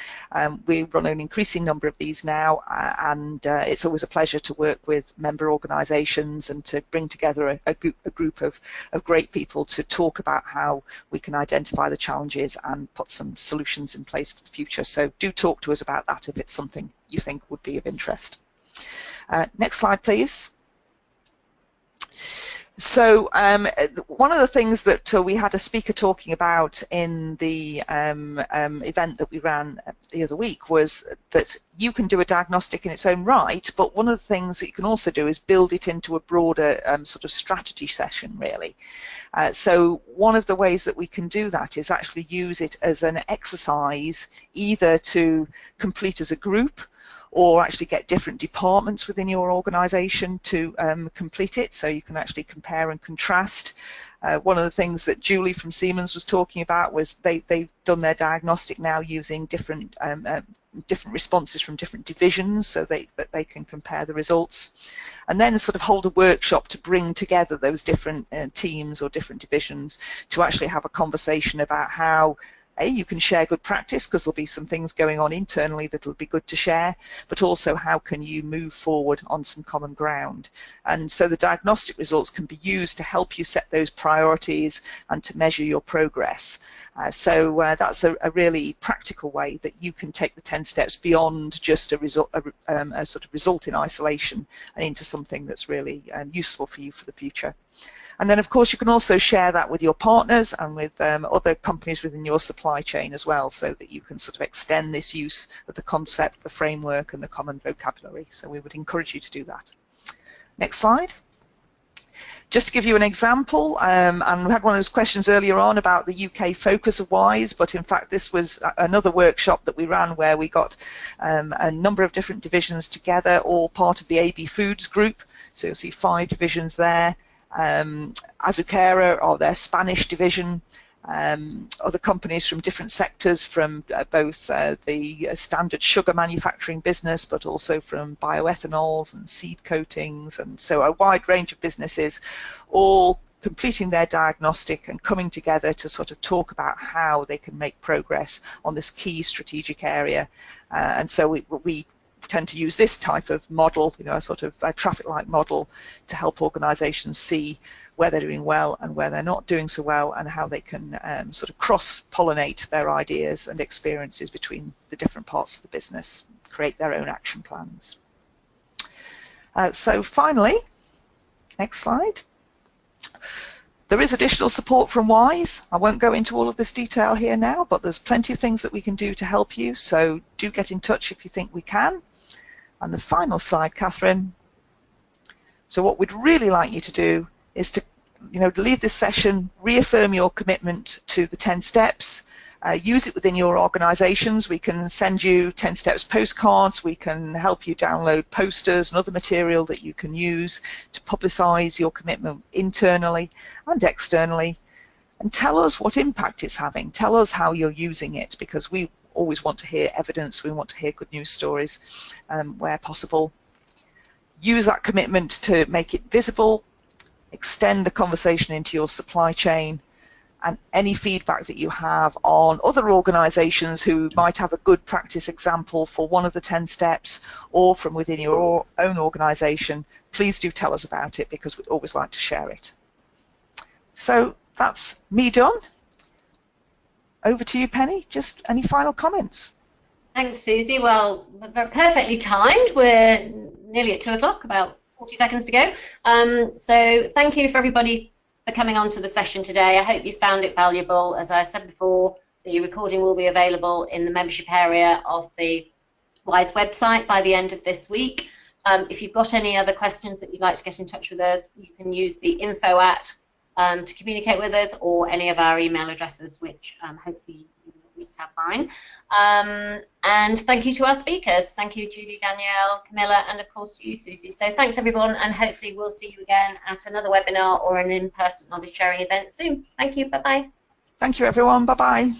We run an increasing number of these now, and it's always a pleasure to work with member organisations and to bring together a group of great people to talk about how we can identify the challenges and put some solutions in place for the future. So do talk to us about that if it's something you think would be of interest. Next slide, please. So one of the things that we had a speaker talking about in the event that we ran the other week was that you can do a diagnostic in its own right, but one of the things that you can also do is build it into a broader sort of strategy session, really. So one of the ways that we can do that is actually use it as an exercise, either to complete as a group, or actually get different departments within your organisation to complete it, so you can actually compare and contrast. One of the things that Julie from Siemens was talking about was they've done their diagnostic now using different responses from different divisions, so that they can compare the results, and then sort of hold a workshop to bring together those different teams or different divisions to actually have a conversation about how you can share good practice, because there'll be some things going on internally that'll be good to share, but also how can you move forward on some common ground. And so the diagnostic results can be used to help you set those priorities and to measure your progress. So that's a really practical way that you can take the 10 steps beyond just a sort of result in isolation and into something that's really useful for you for the future. And then, of course, you can also share that with your partners and with other companies within your supply chain as well, so that you can sort of extend this use of the concept, the framework, and the common vocabulary. So we would encourage you to do that. Next slide. Just to give you an example, and we had one of those questions earlier on about the UK focus of WISE, but in fact this was another workshop that we ran where we got a number of different divisions together, all part of the AB Foods group. So you'll see 5 divisions there. Azucarera or their Spanish division, other companies from different sectors, from both the standard sugar manufacturing business, but also from bioethanols and seed coatings, and so a wide range of businesses, all completing their diagnostic and coming together to sort of talk about how they can make progress on this key strategic area. And so we tend to use this type of model, you know, a sort of traffic light model, to help organisations see where they're doing well and where they're not doing so well, and how they can sort of cross-pollinate their ideas and experiences between the different parts of the business, create their own action plans. So finally, next slide. There is additional support from WISE. I won't go into all of this detail here now, but there's plenty of things that we can do to help you, so do get in touch if you think we can. And the final slide, Catherine. So what we'd really like you to do is to, you know, to leave this session, reaffirm your commitment to the 10 steps, use it within your organisations. We can send you 10 steps postcards, we can help you download posters and other material that you can use to publicise your commitment internally and externally, and tell us what impact it's having. Tell us how you're using it, because we always want to hear evidence, we want to hear good news stories where possible. Use that commitment to make it visible, extend the conversation into your supply chain, and any feedback that you have on other organisations who might have a good practice example for one of the 10 steps, or from within your own organisation, please do tell us about it, because we always like to share it. So that's me done. Over to you, Penny. Just any final comments? Thanks, Susie. Well, perfectly timed. We're nearly at 2 o'clock, about 40 seconds to go. So thank you for everybody for coming on to the session today. I hope you found it valuable. As I said before, the recording will be available in the membership area of the WISE website by the end of this week. If you've got any other questions that you'd like to get in touch with us, you can use the info@ to communicate with us, or any of our email addresses, which hopefully you at least have mine. And thank you to our speakers. Thank you, Julie, Danielle, Camilla, and of course to you, Susie. So thanks everyone, and hopefully we'll see you again at another webinar or an in-person knowledge sharing event soon. Thank you. Bye-bye. Thank you, everyone. Bye-bye.